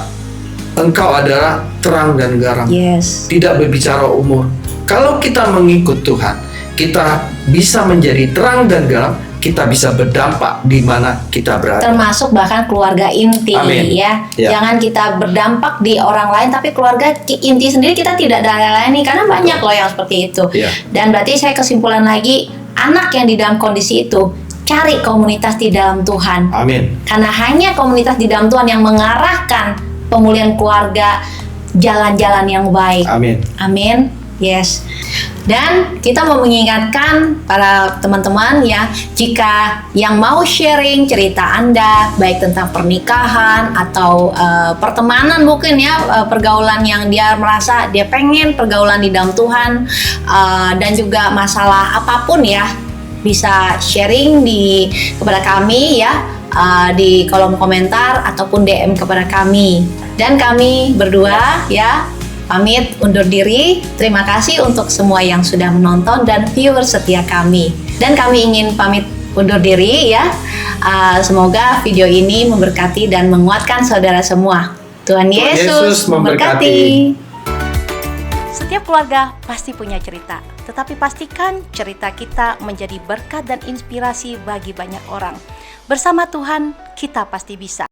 Engkau adalah terang dan garam. Yes. Tidak berbicara umur. Kalau kita mengikut Tuhan, kita bisa menjadi terang dan garam, kita bisa berdampak di mana kita berada. Termasuk bahkan keluarga inti. Amin. Ya. Ya. Jangan kita berdampak di orang lain, tapi keluarga inti sendiri kita tidak layani, karena banyak loh yang seperti itu. Ya. Dan berarti saya kesimpulan lagi, anak yang di dalam kondisi itu cari komunitas di dalam Tuhan. Amin. Karena hanya komunitas di dalam Tuhan yang mengarahkan pemulihan keluarga, jalan-jalan yang baik. Amin. Amin. Yes. Dan kita mau mengingatkan para teman-teman ya, jika yang mau sharing cerita Anda, baik tentang pernikahan atau pertemanan mungkin ya, pergaulan yang dia merasa dia pengen pergaulan di dalam Tuhan, dan juga masalah apapun ya, bisa sharing kepada kami ya, di kolom komentar ataupun DM kepada kami. Dan kami berdua ya pamit undur diri. Terima kasih untuk semua yang sudah menonton dan viewer setia kami. Dan kami ingin pamit undur diri ya. Semoga video ini memberkati dan menguatkan saudara semua. Tuhan Yesus memberkati. Setiap keluarga pasti punya cerita, tetapi pastikan cerita kita menjadi berkat dan inspirasi bagi banyak orang. Bersama Tuhan, kita pasti bisa.